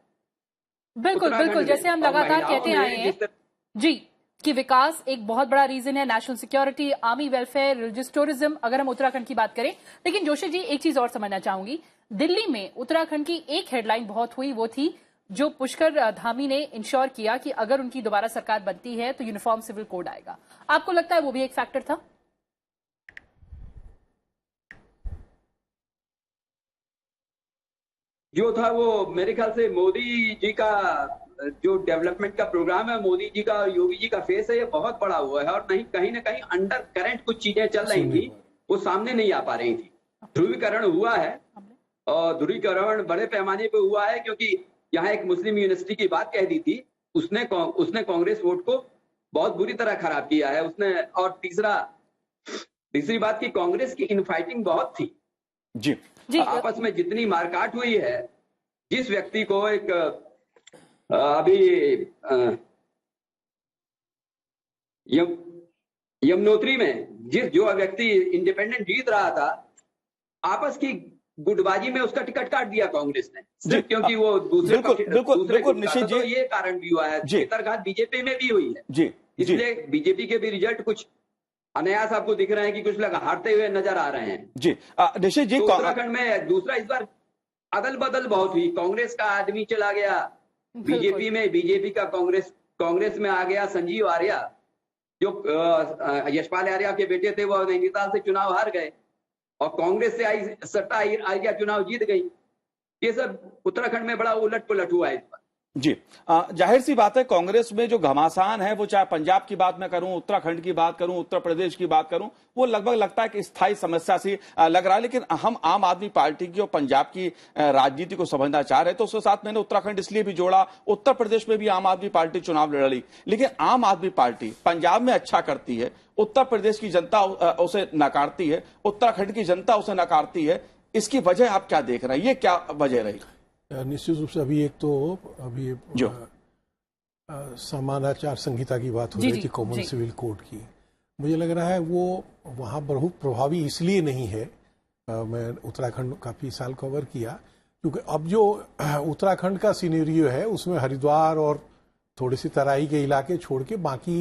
बिल्कुल, जैसे हम लगातार कहते आए हैं जी कि विकास एक बहुत बड़ा रीजन है, national security, army welfare, religious tourism, अगर हम उत्तराखंड की बात करें। लेकिन जोशी जी, एक चीज और समझना चाहूंगी। दिल्ली में उत्तराखंड की एक हेडलाइन बहुत हुई, वो थी जो पुष्कर धामी ने इंश्योर किया कि अगर उनकी दोबारा सरकार बनती है तो यूनिफॉर्म सिविल कोड आएगा। आपको लगता है वो भी एक फैक्टर था? जो था वो मेरे ख्याल से मोदी जी का जो डेवलपमेंट का प्रोग्राम है, मोदी जी का और योगी जी का फेस है, ये बहुत बड़ा हुआ है। और कहीं ना कहीं अंडर करंट कुछ चीजें चल रही थी, वो सामने नहीं आ पा रही थी। ध्रुवीकरण हुआ है, और ध्रुवीकरण बड़े पैमाने पे हुआ है, क्योंकि यहाँ एक मुस्लिम यूनिवर्सिटी की बात कह दी थी, उसने कांग्रेस वोट को बहुत बुरी तरह खराब किया है उसने। और तीसरी बात की कांग्रेस की इनफाइटिंग बहुत थी जी। आपस में जितनी मारकाट हुई है, जिस व्यक्ति को एक अभी यमुनोत्री में जो व्यक्ति इंडिपेंडेंट जीत रहा था, आपस की गुटबाजी में उसका टिकट काट दिया कांग्रेस ने, सिर्फ क्योंकि वो दूसरे बिल्कुल निश्चित जी, तो ये कारण भी हुआ है। छेतरघात बीजेपी में भी हुई है जी, इसलिए बीजेपी के भी रिजल्ट कुछ अनायास आपको दिख रहे हैं कि कुछ लोग हारते हुए नजर आ रहे हैं जी। निश्चित जी, तो उत्तराखंड में दूसरा इस बार अदल बदल बहुत हुई, कांग्रेस का आदमी चला गया बीजेपी में, बीजेपी का कांग्रेस में आ गया संजीव आर्या, जो यशपाल आर्या के बेटे थे, वो नैनीताल से चुनाव हार गए और कांग्रेस से आई सट्टा आर्या चुनाव जीत गई। ये सब उत्तराखंड में बड़ा उलट पुलट हुआ है इस बार जी। जाहिर सी बात है, कांग्रेस में जो घमासान है, वो चाहे पंजाब की बात मैं करूं, उत्तराखंड की बात करूं, उत्तर प्रदेश की बात करूं, वो लगभग लगता है कि स्थायी समस्या सी लग रहा है। लेकिन हम आम आदमी पार्टी की और पंजाब की राजनीति को समझना चाह रहे, तो उसके साथ मैंने उत्तराखंड इसलिए भी जोड़ा, उत्तर प्रदेश में भी आम आदमी पार्टी चुनाव लड़ी, लेकिन आम आदमी पार्टी पंजाब में अच्छा करती है, उत्तर प्रदेश की जनता उसे नकारती है, उत्तराखंड की जनता उसे नकारती है। इसकी वजह आप क्या देख रहे हैं, ये क्या वजह रही? निश्चित रूप से अभी जो समान आचार संहिता की बात हो रही थी, कॉमन सिविल कोड की, मुझे लग रहा है वो वहाँ बहुत प्रभावी इसलिए नहीं है। मैं उत्तराखंड काफी साल कवर किया, क्योंकि अब जो उत्तराखंड का सिनेरियो है उसमें हरिद्वार और थोड़ी सी तराई के इलाके छोड़ के बाकी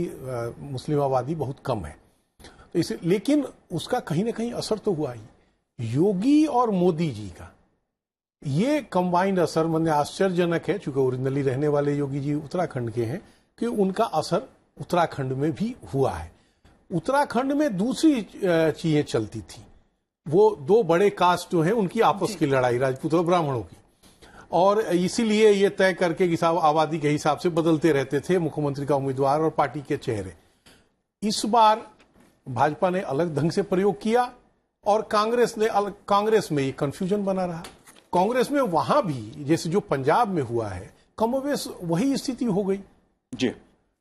मुस्लिम आबादी बहुत कम है, तो इसे, लेकिन उसका कहीं ना कहीं असर तो हुआ ही। योगी और मोदी जी का ये कंबाइंड असर मैंने आश्चर्यजनक है, चूंकि ओरिजिनली रहने वाले योगी जी उत्तराखंड के हैं, कि उनका असर उत्तराखंड में भी हुआ है। उत्तराखंड में दूसरी चीजें चलती थी, वो दो बड़े कास्ट जो हैं उनकी आपस की लड़ाई, राजपूत और ब्राह्मणों की, और इसीलिए ये तय करके कि साहब आबादी के हिसाब से बदलते रहते थे मुख्यमंत्री का उम्मीदवार और पार्टी के चेहरे। इस बार भाजपा ने अलग ढंग से प्रयोग किया और कांग्रेस में ये कंफ्यूजन बना रहा। कांग्रेस में वहां भी जैसे जो पंजाब में हुआ है, कमोबेश वही स्थिति हो गई जी।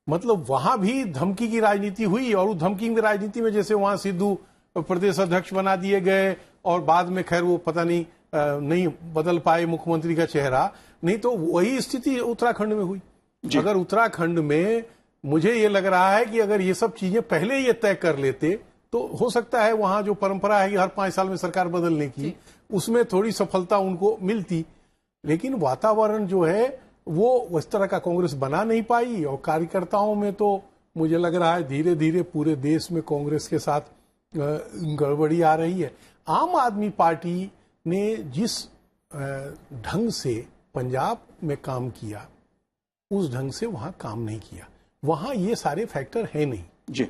मतलब वहां भी धमकी की राजनीति हुई, और उस धमकी की राजनीति में जैसे वहां सिद्धू प्रदेश अध्यक्ष बना दिए गए और बाद में खैर वो पता नहीं बदल पाए मुख्यमंत्री का चेहरा, नहीं तो वही स्थिति उत्तराखंड में हुई। अगर उत्तराखंड में मुझे ये लग रहा है कि अगर ये सब चीजें पहले ये तय कर लेते तो हो सकता है वहां जो परंपरा है कि हर 5 साल में सरकार बदलने की, उसमें थोड़ी सफलता उनको मिलती। लेकिन वातावरण जो है वो उस तरह का कांग्रेस बना नहीं पाई, और कार्यकर्ताओं में तो मुझे लग रहा है धीरे धीरे पूरे देश में कांग्रेस के साथ गड़बड़ी आ रही है। आम आदमी पार्टी ने जिस ढंग से पंजाब में काम किया उस ढंग से वहां काम नहीं किया। वहां ये सारे फैक्टर है नहीं जी।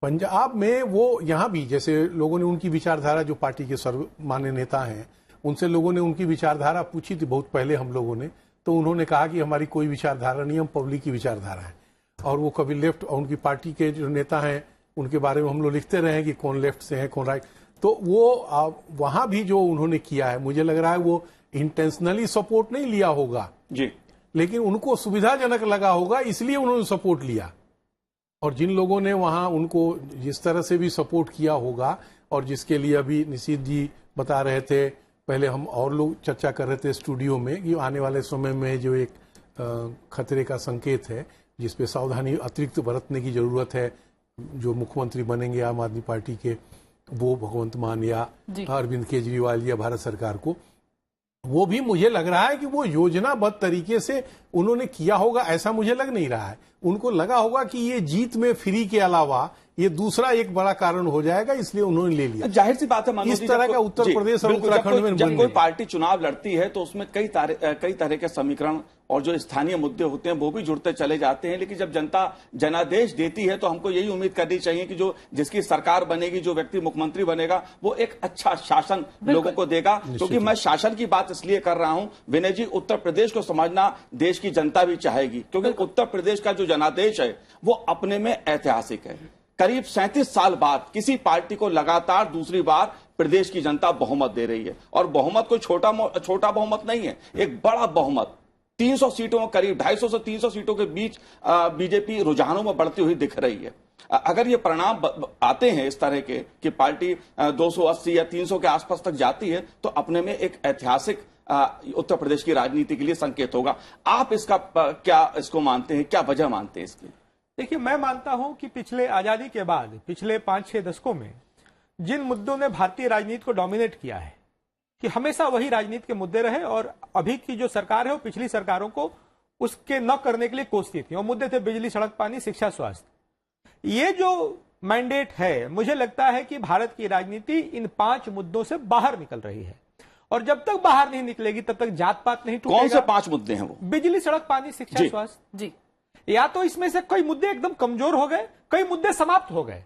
पंजाब में वो यहां भी जैसे लोगों ने उनकी विचारधारा, जो पार्टी के सर्वमान्य नेता हैं उनसे लोगों ने उनकी विचारधारा पूछी थी बहुत पहले हम लोगों ने, तो उन्होंने कहा कि हमारी कोई विचारधारा नहीं, हम पब्लिक की विचारधारा है। और वो कभी लेफ्ट, और उनकी पार्टी के जो नेता हैं उनके बारे में हम लोग लिखते रहे कि कौन लेफ्ट से है कौन राइट, तो वो वहां भी जो उन्होंने किया है मुझे लग रहा है वो इंटेंशनली सपोर्ट नहीं लिया होगा जी, लेकिन उनको सुविधाजनक लगा होगा इसलिए उन्होंने सपोर्ट लिया। और जिन लोगों ने वहां उनको जिस तरह से भी सपोर्ट किया होगा, और जिसके लिए अभी निशीथ जी बता रहे थे, पहले हम और लोग चर्चा कर रहे थे स्टूडियो में कि आने वाले समय में जो एक खतरे का संकेत है जिसपे सावधानी अतिरिक्त बरतने की जरूरत है, जो मुख्यमंत्री बनेंगे आम आदमी पार्टी के, वो भगवंत मान या अरविंद केजरीवाल या भारत सरकार को, वो भी मुझे लग रहा है कि वो योजनाबद्ध तरीके से उन्होंने किया होगा, ऐसा मुझे लग नहीं रहा है। उनको लगा होगा कि ये जीत में फ्री के अलावा ये दूसरा एक बड़ा कारण हो जाएगा, इसलिए उन्होंने ले लिया। जाहिर सी बात है इस तरह का उत्तर प्रदेश और उत्तराखंड में जब कोई पार्टी चुनाव लड़ती है तो उसमें कई तरह के समीकरण और जो स्थानीय मुद्दे होते हैं वो भी जुड़ते चले जाते हैं। लेकिन जब जनता जनादेश देती है तो हमको यही उम्मीद करनी चाहिए कि जो जिसकी सरकार बनेगी, जो व्यक्ति मुख्यमंत्री बनेगा, वो एक अच्छा शासन लोगों को देगा। क्योंकि मैं शासन की बात इसलिए कर रहा हूं विनय जी, उत्तर प्रदेश को समझना देश की जनता भी चाहेगी, क्योंकि उत्तर प्रदेश का जो जनादेश है वो अपने में ऐतिहासिक है। करीब 37 साल बाद किसी पार्टी को लगातार दूसरी बार प्रदेश की जनता बहुमत दे रही है, और बहुमत कोई छोटा बहुमत नहीं है, एक बड़ा बहुमत। 300 सीटों, करीब 250 से 300 सीटों के बीच बीजेपी रुझानों में बढ़ती हुई दिख रही है। अगर ये परिणाम आते हैं इस तरह के कि पार्टी 280 या 300 के आसपास तक जाती है, तो अपने में एक ऐतिहासिक उत्तर प्रदेश की राजनीति के लिए संकेत होगा। आप इसका क्या इसको मानते हैं, क्या वजह मानते हैं इसकी? देखिए, मैं मानता हूं कि पिछले आजादी के बाद पिछले 5-6 दशकों में जिन मुद्दों ने भारतीय राजनीति को डोमिनेट किया है, कि हमेशा वही राजनीति के मुद्दे रहे और अभी की जो सरकार है वो पिछली सरकारों को उसके न करने के लिए कोसती थी। वो मुद्दे थे बिजली, सड़क, पानी, शिक्षा, स्वास्थ्य। ये जो मैंडेट है, मुझे लगता है कि भारत की राजनीति इन 5 मुद्दों से बाहर निकल रही है और जब तक बाहर नहीं निकलेगी तब तक जात पात नहीं टूटेगा। कौन से 5 मुद्दे हैं वो? बिजली, सड़क, पानी, शिक्षा, स्वास्थ्य जी। या तो इसमें से कई मुद्दे एकदम कमजोर हो गए, कई मुद्दे समाप्त हो गए।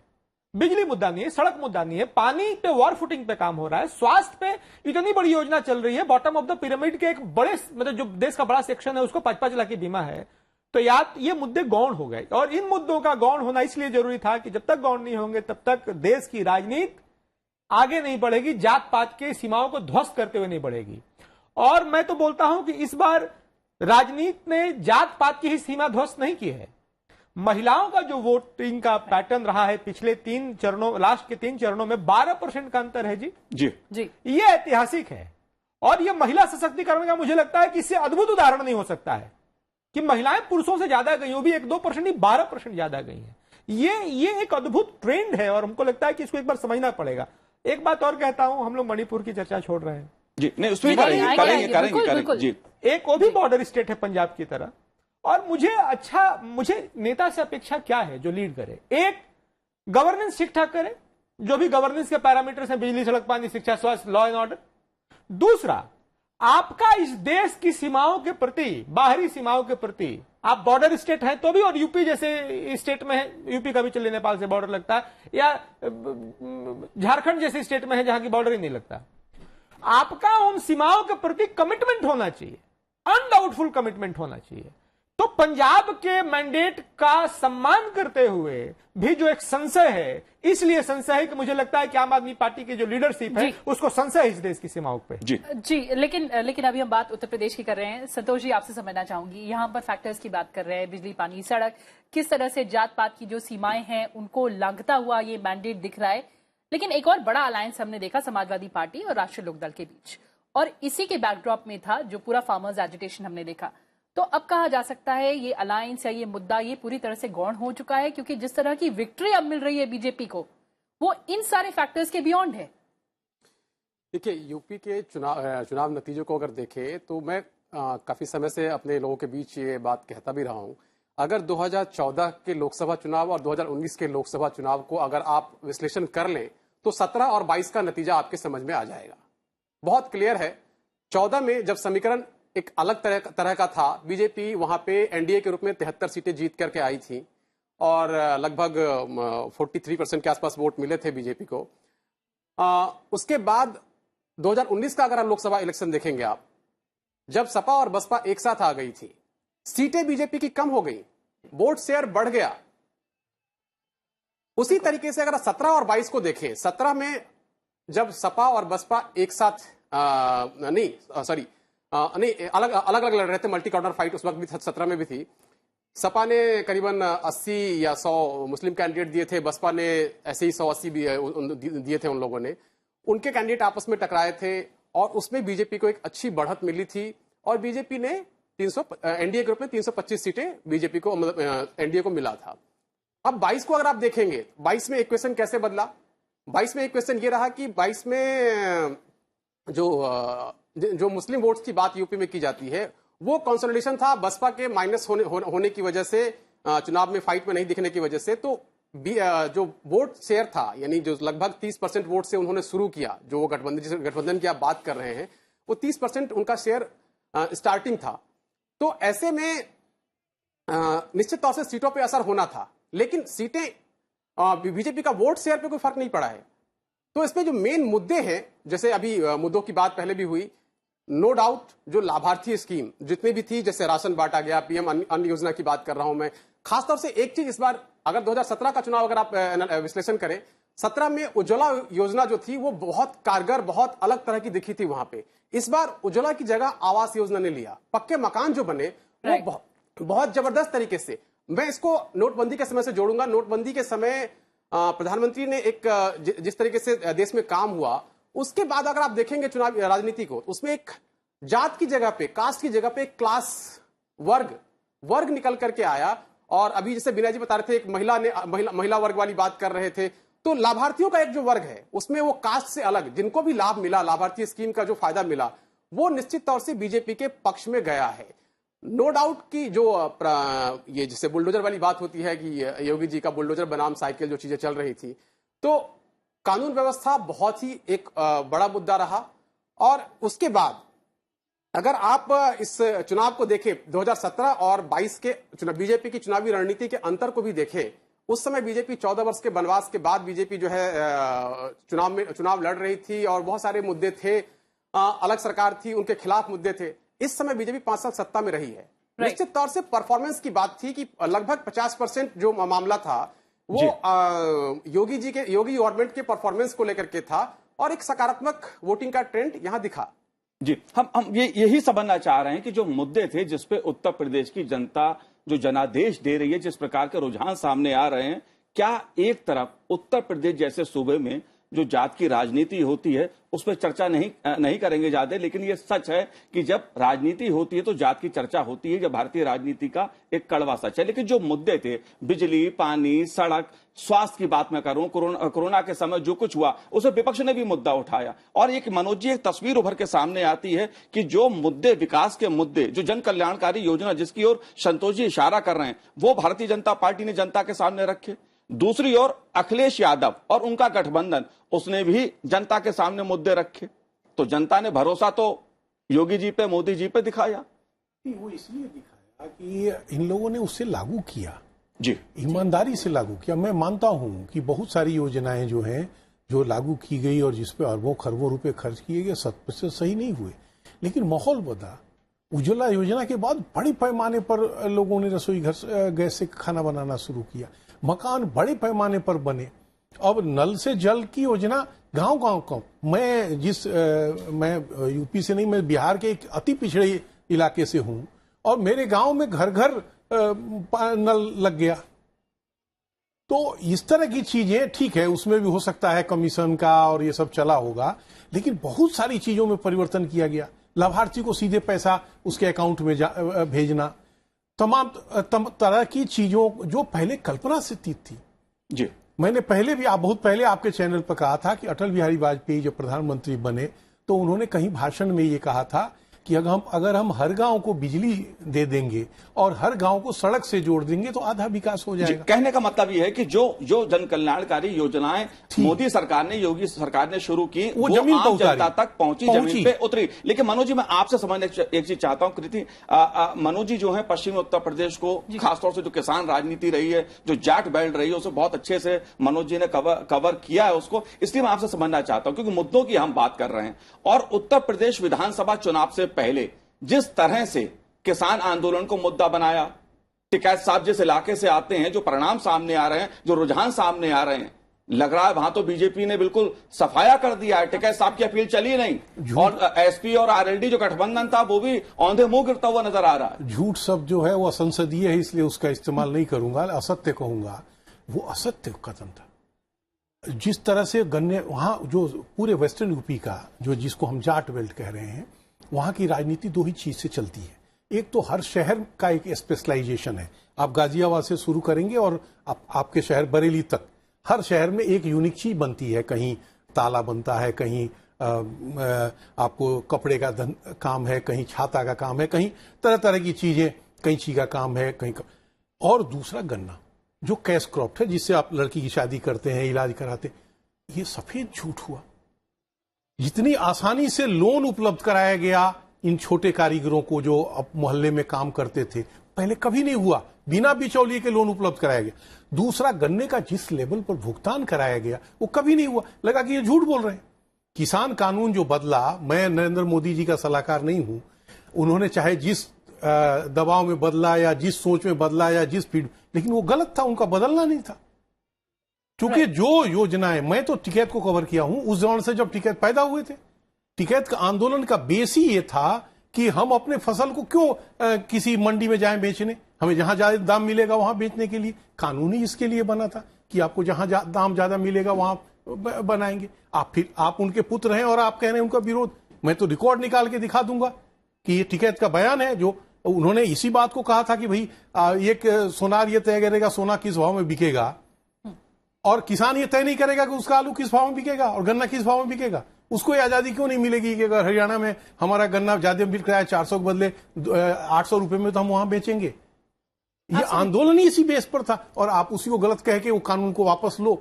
बिजली मुद्दा नहीं है, सड़क मुद्दा नहीं है, पानी पे वॉर फुटिंग पे काम हो रहा है, स्वास्थ्य पे इतनी बड़ी योजना चल रही है, बॉटम ऑफ द पिरामिड के एक बड़े मतलब जो देश का बड़ा सेक्शन है उसको 5-5 लाख की बीमा है। तो यार ये मुद्दे गौण हो गए और इन मुद्दों का गौण होना इसलिए जरूरी था कि जब तक गौण नहीं होंगे तब तक देश की राजनीति आगे नहीं बढ़ेगी, जात पात के सीमाओं को ध्वस्त करते हुए नहीं बढ़ेगी। और मैं तो बोलता हूं कि इस बार राजनीति ने जात पात की ही सीमा ध्वस्त नहीं की है। महिलाओं का जो वोटिंग का पैटर्न रहा है पिछले 3 चरणों, लास्ट के 3 चरणों में 12% का अंतर है जी। ये ऐतिहासिक है और ये महिला सशक्तिकरण का मुझे लगता है कि इससे अद्भुत उदाहरण नहीं हो सकता है कि महिलाएं पुरुषों से ज्यादा गई, वो भी 1-2% नहीं 12% ज्यादा गई हैं। ये एक अद्भुत ट्रेंड है और हमको लगता है कि इसको एक बार समझना पड़ेगा। एक बात और कहता हूं, हम लोग मणिपुर की चर्चा छोड़ रहे हैं जी, नहीं उसमें करेंगे जी। एक वो भी बॉर्डर स्टेट है पंजाब की तरह और मुझे नेता से अपेक्षा क्या है जो लीड करे? एक, गवर्नेंस ठीक ठाक करे, जो भी गवर्नेंस के पैरामीटर्स हैं, बिजली, सड़क, पानी, शिक्षा, स्वास्थ्य, लॉ एंड ऑर्डर। दूसरा, आपका इस देश की सीमाओं के प्रति, बाहरी सीमाओं के प्रति, आप बॉर्डर स्टेट हैं तो भी, और यूपी जैसे स्टेट में है, यूपी का भी चलिए नेपाल से बॉर्डर लगता है, या झारखंड जैसे स्टेट में है जहां की बॉर्डर ही नहीं लगता, आपका उन सीमाओं के प्रति कमिटमेंट होना चाहिए, अनडाउटफुल कमिटमेंट होना चाहिए। तो पंजाब के मैंडेट का सम्मान करते हुए भी जो एक संशय है, इसलिए संशय है कि मुझे लगता है कि आम आदमी पार्टी की जो लीडरशिप है उसको संशय है इस देश की सीमाओं पे। जी, लेकिन अभी हम बात उत्तर प्रदेश की कर रहे हैं। संतोष जी, आपसे समझना चाहूंगी, यहाँ पर फैक्टर्स की बात कर रहे हैं, बिजली, पानी, सड़क, किस तरह से जात पात की जो सीमाएं हैं उनको लांघता हुआ ये मैंडेट दिख रहा है। लेकिन एक और बड़ा अलायंस हमने देखा समाजवादी पार्टी और राष्ट्रीय लोकदल के बीच, और इसी के बैकड्रॉप में था जो पूरा फार्मर्स एजिटेशन हमने देखा। तो अब कहा जा सकता है ये अलायंस या ये मुद्दा ये पूरी तरह से गौण हो चुका है, क्योंकि जिस तरह की विक्ट्री अब मिल रही है बीजेपी को वो इन सारे फैक्टर्स के बियॉन्ड है। देखिए, यूपी के चुनाव नतीजों को अगर देखें तो मैं काफी समय से अपने लोगों के बीच ये बात कहता भी रहा हूं, अगर 2014 के लोकसभा चुनाव और 2019 के लोकसभा चुनाव को अगर आप विश्लेषण कर लें तो 17 और 22 का नतीजा आपके समझ में आ जाएगा। बहुत क्लियर है। 14 में जब समीकरण एक अलग तरह का था, बीजेपी वहां पे एनडीए के रूप में 73 सीटें जीत करके आई थी और लगभग 43% के आसपास वोट मिले थे बीजेपी को। उसके बाद 2019 का अगर आप लोकसभा इलेक्शन देखेंगे आप, जब सपा और बसपा एक साथ आ गई थी, सीटें बीजेपी की कम हो गई, वोट शेयर बढ़ गया। उसी तरीके से अगर 17 और 22 को देखें, 17 में जब सपा और बसपा एक साथ अलग अलग लड़ रहे थे, मल्टी कॉर्नर फाइट उस वक्त भी 17 में भी थी। सपा ने करीबन 80 या 100 मुस्लिम कैंडिडेट दिए थे, बसपा ने ऐसे ही 180 भी दिए थे उन लोगों ने। उनके कैंडिडेट आपस में टकराए थे और उसमें बीजेपी को एक अच्छी बढ़त मिली थी और बीजेपी ने एनडीए ग्रुप में 325 सीटें बीजेपी को, मतलब एनडीए को मिला था। अब 22 को अगर आप देखेंगे, 22 में इक्वेशन कैसे बदला? 22 में इक्वेशन ये रहा कि 22 में जो मुस्लिम वोट्स की बात यूपी में की जाती है वो कंसोलिडेशन था बसपा के माइनस होने की वजह से, चुनाव में फाइट में नहीं दिखने की वजह से। तो जो वोट शेयर था, यानी जो लगभग 30% वोट से उन्होंने शुरू किया, जो वो गठबंधन की आप बात कर रहे हैं, वो 30% उनका शेयर स्टार्टिंग था। तो ऐसे में निश्चित तौर से सीटों पे असर होना था, लेकिन सीटें बीजेपी का वोट शेयर पे कोई फर्क नहीं पड़ा है। तो इसमें जो मेन मुद्दे हैं, जैसे अभी मुद्दों की बात पहले भी हुई, नो डाउट जो लाभार्थी स्कीम जितनी भी थी, जैसे राशन बांटा गया, पीएम अन्न योजना की बात कर रहा हूं मैं। खासतौर से एक चीज इस बार, अगर 2017 का चुनाव अगर आप विश्लेषण करें, 17 में उज्ज्वला योजना जो थी वो बहुत कारगर, बहुत अलग तरह की दिखी थी वहां पे। इस बार उज्ज्वला की जगह आवास योजना ने लिया। पक्के मकान जो बने वो बहुत जबरदस्त तरीके से, मैं इसको नोटबंदी के समय से जोड़ूंगा। नोटबंदी के समय प्रधानमंत्री ने एक जिस तरीके से देश में काम हुआ, उसके बाद अगर आप देखेंगे चुनाव राजनीति को, उसमें एक जात की जगह पे, कास्ट की जगह पे एक क्लास, वर्ग निकल करके आया। और अभी जैसे विनय जी बता रहे थे, एक महिला वर्ग वाली बात कर रहे थे, तो लाभार्थियों का एक जो वर्ग है उसमें वो कास्ट से अलग जिनको भी लाभ मिला, लाभार्थी स्कीम का जो फायदा मिला, वो निश्चित तौर से बीजेपी के पक्ष में गया है। नो डाउट कि जो ये जिससे बुलडोजर वाली बात होती है कि योगी जी का बुलडोजर बनाम साइकिल जो चीजें चल रही थी, तो कानून व्यवस्था बहुत ही एक बड़ा मुद्दा रहा। और उसके बाद अगर आप इस चुनाव को देखें 2017 और 22 के चुनाव, बीजेपी की चुनावी रणनीति के अंतर को भी देखें, उस समय बीजेपी 14 वर्ष के वनवास के बाद बीजेपी जो है चुनाव लड़ रही थी और बहुत सारे मुद्दे थे, अलग सरकार थी, उनके खिलाफ मुद्दे थे। इस समय बीजेपी 5 साल सत्ता में रही है। निश्चित तौर से परफॉर्मेंस की बात थी कि लगभग 50% जो मामला था वो योगी गवर्नमेंट के परफॉर्मेंस को लेकर के था और एक सकारात्मक वोटिंग का ट्रेंड यहां दिखा। जी, हम यही समझना चाह रहे हैं कि जो मुद्दे थे जिस पे उत्तर प्रदेश की जनता जो जनादेश दे रही है, जिस प्रकार के रुझान सामने आ रहे हैं, क्या एक तरफ उत्तर प्रदेश जैसे सूबे में जो जात की राजनीति होती है उस पर चर्चा नहीं करेंगे ज्यादा, लेकिन ये सच है कि जब राजनीति होती है तो जात की चर्चा होती है, जब भारतीय राजनीति का एक कड़वा सच है। लेकिन जो मुद्दे थे, बिजली, पानी, सड़क, स्वास्थ्य की बात मैं करूं, कोरोना के समय जो कुछ हुआ उसे विपक्ष ने भी मुद्दा उठाया। और एक मनोज जी, एक तस्वीर उभर के सामने आती है कि जो मुद्दे, विकास के मुद्दे, जो जन कल्याणकारी योजना जिसकी ओर संतोष जी इशारा कर रहे हैं, वो भारतीय जनता पार्टी ने जनता के सामने रखे। दूसरी ओर अखिलेश यादव और उनका गठबंधन, उसने भी जनता के सामने मुद्दे रखे। तो जनता ने भरोसा तो योगी जी पे, मोदी जी पे दिखाया। वो इसलिए दिखाया कि इन लोगों ने उससे लागू किया, जी, ईमानदारी से लागू किया। मैं मानता हूं कि बहुत सारी योजनाएं जो हैं, जो लागू की गई और जिसपे अरबों खरबों रुपए खर्च किए गए, 100% सही नहीं हुए, लेकिन माहौल बदला। उज्ज्वला योजना के बाद बड़े पैमाने पर लोगों ने रसोई घर गैस से खाना बनाना शुरू किया, मकान बड़े पैमाने पर बने। अब नल से जल की योजना गांव-गांव का, मैं यूपी से नहीं, मैं बिहार के एक अति पिछड़े इलाके से हूं और मेरे गांव में घर घर नल लग गया। तो इस तरह की चीजें ठीक है, उसमें भी हो सकता है कमीशन का और ये सब चला होगा, लेकिन बहुत सारी चीजों में परिवर्तन किया गया। लाभार्थी को सीधे पैसा उसके अकाउंट में भेजना, तमाम तरह की चीजों जो पहले कल्पना से थी। जी, मैंने बहुत पहले आपके चैनल पर कहा था कि अटल बिहारी वाजपेयी जब प्रधानमंत्री बने तो उन्होंने कहीं भाषण में ये कहा था कि अगर हम हर गांव को बिजली दे देंगे और हर गांव को सड़क से जोड़ देंगे तो आधा विकास हो जाएगा। कहने का मतलब ये है कि जो जन कल्याणकारी योजनाएं मोदी सरकार ने, योगी सरकार ने शुरू की, वो जमीन आम जनता तक पहुंची, जमीन पे उतरी। लेकिन मनोज जी, मैं आपसे समझने एक चीज चाहता हूं। कृति, मनोज जी जो है पश्चिमी उत्तर प्रदेश को, खासतौर से जो किसान राजनीति रही है, जो जाट बेल्ट रही है, उसे बहुत अच्छे से मनोज जी ने कवर किया है उसको। इसलिए मैं आपसे समझना चाहता हूं, क्योंकि मुद्दों की हम बात कर रहे हैं और उत्तर प्रदेश विधानसभा चुनाव से पहले जिस तरह से किसान आंदोलन को मुद्दा बनाया, टिकैत साहब जिस इलाके से आते हैं, जो परिणाम सामने आ रहे हैं, जो रुझान सामने आ रहे हैं, लग रहा है वहां तो बीजेपी ने बिल्कुल सफाया कर दिया है। टिकैत साहब की अपील चली नहीं और एसपी और आरएलडी जो गठबंधन था वो भी औंधे मुंह गिरता हुआ नजर आ रहा है। झूठ शब्द जो है वो असंसदीय है, इसलिए उसका इस्तेमाल नहीं करूंगा, असत्य कहूंगा। वो असत्य कथन था। जिस तरह से गन्ने वहां जो पूरे वेस्टर्न यूपी का जो जिसको हम जाट बेल्ट कह रहे हैं, वहां की राजनीति दो ही चीज से चलती है। एक तो हर शहर का एक स्पेशलाइजेशन है। आप गाजियाबाद से शुरू करेंगे और आपके शहर बरेली तक, हर शहर में एक यूनिक चीज बनती है। कहीं ताला बनता है, कहीं आपको कपड़े का काम है, कहीं छाता का काम है, कहीं तरह तरह की चीजें, कैंची का काम है, कहीं और दूसरा गन्ना जो कैश क्रॉप है, जिससे आप लड़की की शादी करते हैं, इलाज कराते हैं। ये सफेद झूठ हुआ। जितनी आसानी से लोन उपलब्ध कराया गया इन छोटे कारीगरों को जो अब मोहल्ले में काम करते थे, पहले कभी नहीं हुआ। बिना बिचौलिए के लोन उपलब्ध कराया गया। दूसरा, गन्ने का जिस लेवल पर भुगतान कराया गया वो कभी नहीं हुआ। लगा कि ये झूठ बोल रहे हैं। किसान कानून जो बदला, मैं नरेंद्र मोदी जी का सलाहकार नहीं हूं, उन्होंने चाहे जिस दबाव में बदला या जिस सोच में बदला या जिस फीड, लेकिन वो गलत था, उनका बदलना नहीं था। क्योंकि जो योजनाएं, मैं तो टिकैत को कवर किया हूं उस दौरान से जब टिकैत पैदा हुए थे। टिकैत का आंदोलन का बेस ही ये था कि हम अपने फसल को क्यों किसी मंडी में जाएं बेचने, हमें जहां ज्यादा दाम मिलेगा वहां बेचने के लिए। कानून ही इसके लिए बना था कि आपको जहां दाम ज्यादा मिलेगा वहां बनाएंगे। आप उनके पुत्र हैं और आप कह रहे हैं उनका विरोध। मैं तो रिकॉर्ड निकाल के दिखा दूंगा कि ये टिकैत का बयान है, जो उन्होंने इसी बात को कहा था कि भाई एक सोनार ये तय करेगा सोना किस भाव में बिकेगा। और किसान ये तय नहीं करेगा कि उसका आलू किस भाव में बिकेगा और गन्ना किस भाव में बिकेगा। उसको ये आजादी क्यों नहीं मिलेगी कि अगर हरियाणा में हमारा गन्ना ज्यादा बिक रहा है 400 के बदले 800 रुपए में, तो हम वहां बेचेंगे। ये आंदोलन ही इसी बेस पर था और आप उसी को गलत कह के वो कानून को वापस लो।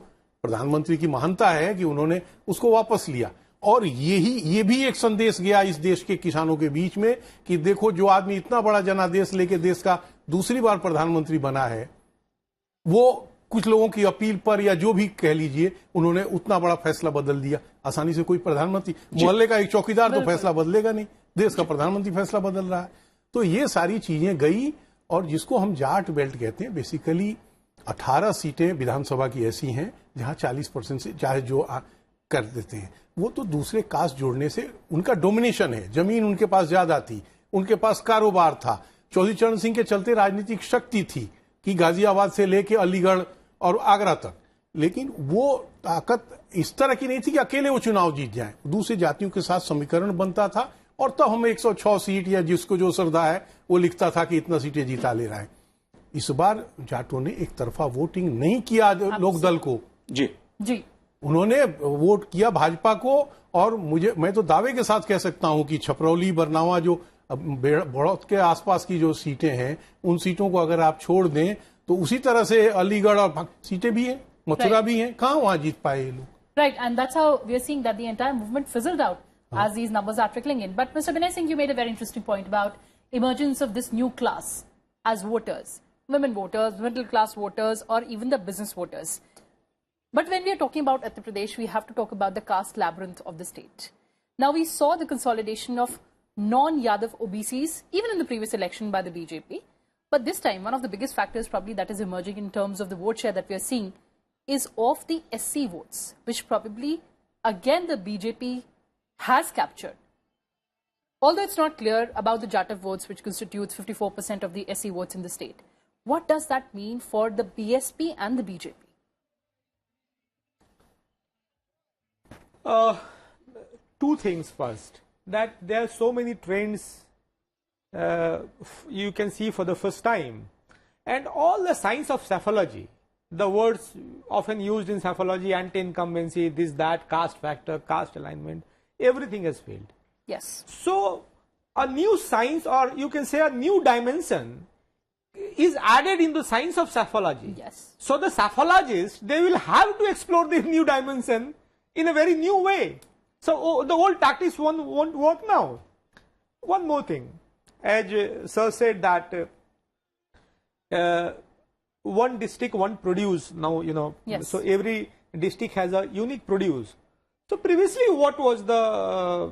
प्रधानमंत्री की महानता है कि उन्होंने उसको वापस लिया और ये भी एक संदेश गया इस देश के किसानों के बीच में कि देखो, जो आदमी इतना बड़ा जनादेश लेके देश का दूसरी बार प्रधानमंत्री बना है, वो कुछ लोगों की अपील पर या जो भी कह लीजिए, उन्होंने उतना बड़ा फैसला बदल दिया। आसानी से कोई प्रधानमंत्री, मोहल्ले का एक चौकीदार तो फैसला बदलेगा नहीं, देश का प्रधानमंत्री फैसला बदल रहा है। तो ये सारी चीजें गई और जिसको हम जाट बेल्ट कहते हैं, बेसिकली 18 सीटें विधानसभा की ऐसी हैं जहां 40% से चाहे जो कर देते हैं, वो तो दूसरे कास्ट जोड़ने से उनका डोमिनेशन है। जमीन उनके पास ज्यादा थी, उनके पास कारोबार था, चौधरी चरण सिंह के चलते राजनीतिक शक्ति थी कि गाजियाबाद से लेके अलीगढ़ और आगरा तक। लेकिन वो ताकत इस तरह की नहीं थी कि अकेले वो चुनाव जीत जाए, दूसरी जातियों के साथ समीकरण बनता था और तब हमें 106 सीट या जिसको जो श्रद्धा है वो लिखता था कि इतना सीटें जीता ले रहा है। इस बार जाटों ने एक तरफा वोटिंग नहीं किया लोकदल को, जी उन्होंने वोट किया भाजपा को। और मैं तो दावे के साथ कह सकता हूं कि छपरौली, बरनावा, जो बड़ौत के आसपास की जो सीटें हैं, उन सीटों को अगर आप छोड़ दें तो उसी तरह से अलीगढ़ और सीटें भी हैं, मथुरा भी हैं, कहां वहां जीत पाए ये लोग। Right, and that's how we are seeing that the entire movement fizzled out as these numbers are trickling in. But Mr. Binay Singh, you made a very interesting point about emergence of this new class as voters, women voters, middle class voters, or even the business voters. But when we are talking about Uttar Pradesh, we have to talk about the caste labyrinth of the state. Now, we saw the consolidation of non-Yadav OBCs, even in the previous election by the BJP. But this time, one of the biggest factors probably that is emerging in terms of the vote share that we are seeing is of the SC votes, which probably, again, the BJP has captured. Although it's not clear about the Jatav votes, which constitutes 54% of the SC votes in the state. What does that mean for the BSP and the BJP? Two things first, that there are so many trends you can see for the first time, and all the science of psephology, the words often used in psephology, anti-incumbency, this, that, caste factor, caste alignment, everything has failed. Yes. So a new science, or you can say a new dimension, is added in the science of psephology. Yes. So the psephologists, they will have to explore this new dimension in a very new way. So the old tactics won't work now. One more thing, as Sir said that one district, one produce now, you know, yes. So every district has a unique produce. So previously what was the,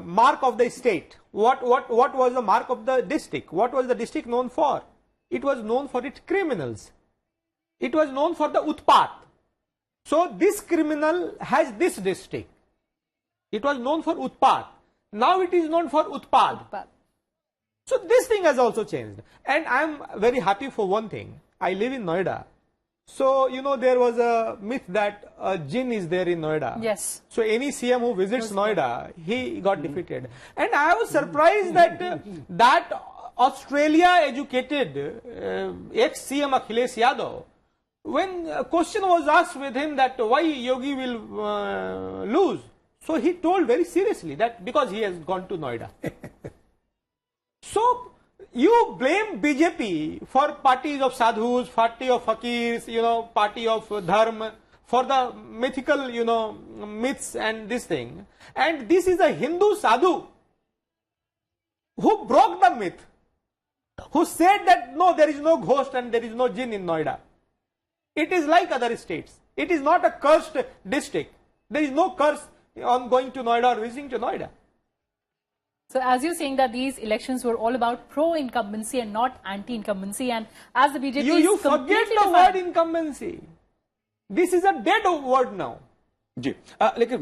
mark of the state? What was the mark of the district? What was the district known for? It was known for its criminals. It was known for the utpat. So this criminal has this district. It was known for utpat. Now it is known for utpad. So this thing has also changed. And I am very happy for one thing. I live in Noida. So, there was a myth that a jinn is there in Noida. Yes. So any CM who visits Noida, he got defeated. And I was surprised that that Australia-educated ex-CM Akhilesh Yadav, when a question was asked with him that why Yogi will lose, so he told very seriously that because he has gone to Noida. So you blame BJP for parties of sadhus, party of fakirs, party of dharma, for the mythical, myths and this thing. And this is a Hindu sadhu who broke the myth, who said that no, there is no ghost and there is no jinn in Noida. It is like other states. It is not a cursed district. There is no curse on going to Noida or visiting to Noida. So as you're saying that these elections were all about pro-incumbency and not anti-incumbency, and as the BJP you forget the word incumbency. This is a dead word now. जी लेकिन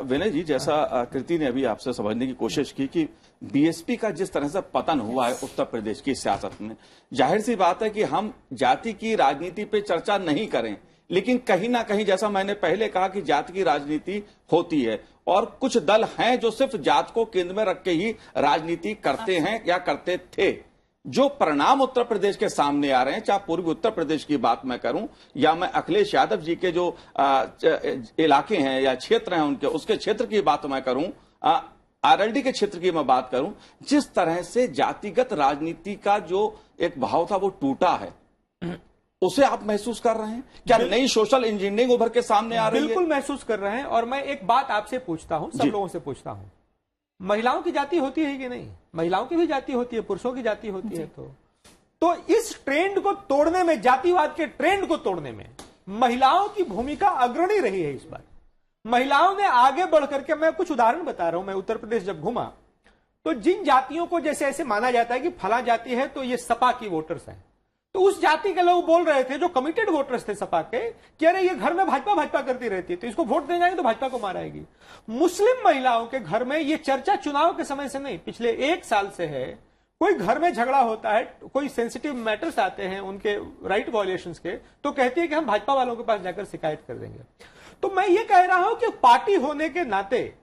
विनय जी, जैसा कृति ने अभी आपसे समझने की कोशिश की कि बीएसपी का जिस तरह से पतन हुआ है उत्तर प्रदेश की सियासत में, जाहिर सी बात है कि हम जाति की राजनीति पे चर्चा नहीं करें, लेकिन कहीं ना कहीं जैसा मैंने पहले कहा कि जाति की राजनीति होती है और कुछ दल हैं जो सिर्फ जात को केंद्र में रख के ही राजनीति करते हैं या करते थे। जो परिणाम उत्तर प्रदेश के सामने आ रहे हैं, चाहे पूर्वी उत्तर प्रदेश की बात मैं करूं या मैं अखिलेश यादव जी के जो इलाके हैं या क्षेत्र हैं उनके, उसके क्षेत्र की बात मैं करूं, आरएलडी के क्षेत्र की मैं बात करूं, जिस तरह से जातिगत राजनीति का जो एक भाव था वो टूटा है, उसे आप महसूस कर रहे हैं क्या? नई सोशल इंजीनियरिंग उभर के सामने आ रही है? बिल्कुल महसूस कर रहे हैं। और मैं एक बात आपसे पूछता हूं, सब लोगों से पूछता हूं, महिलाओं की जाति होती है कि नहीं? महिलाओं की भी जाति होती है, पुरुषों की जाति होती है। तो इस ट्रेंड को तोड़ने में, जातिवाद के ट्रेंड को तोड़ने में महिलाओं की भूमिका अग्रणी रही है। इस बार महिलाओं ने आगे बढ़ करके, मैं कुछ उदाहरण बता रहा हूं, मैं उत्तर प्रदेश जब घूमा तो जिन जातियों को जैसे ऐसे माना जाता है कि फला जाति है तो ये सपा की वोटर्स हैं, तो उस जाति के लोग बोल रहे थे, जो कमिटेड वोटर्स थे सपा के, कि अरे ये घर में भाजपा करती रहती है तो इसको वोट दे जाएंगे तो भाजपा को माराएगी। मुस्लिम महिलाओं के घर में ये चर्चा चुनाव के समय से नहीं, पिछले 1 साल से है। कोई घर में झगड़ा होता है, कोई सेंसिटिव मैटर्स आते हैं उनके राइट वायलेशंस के, तो कहती है कि हम भाजपा वालों के पास जाकर शिकायत कर देंगे। तो मैं ये कह रहा हूं कि पार्टी होने के नाते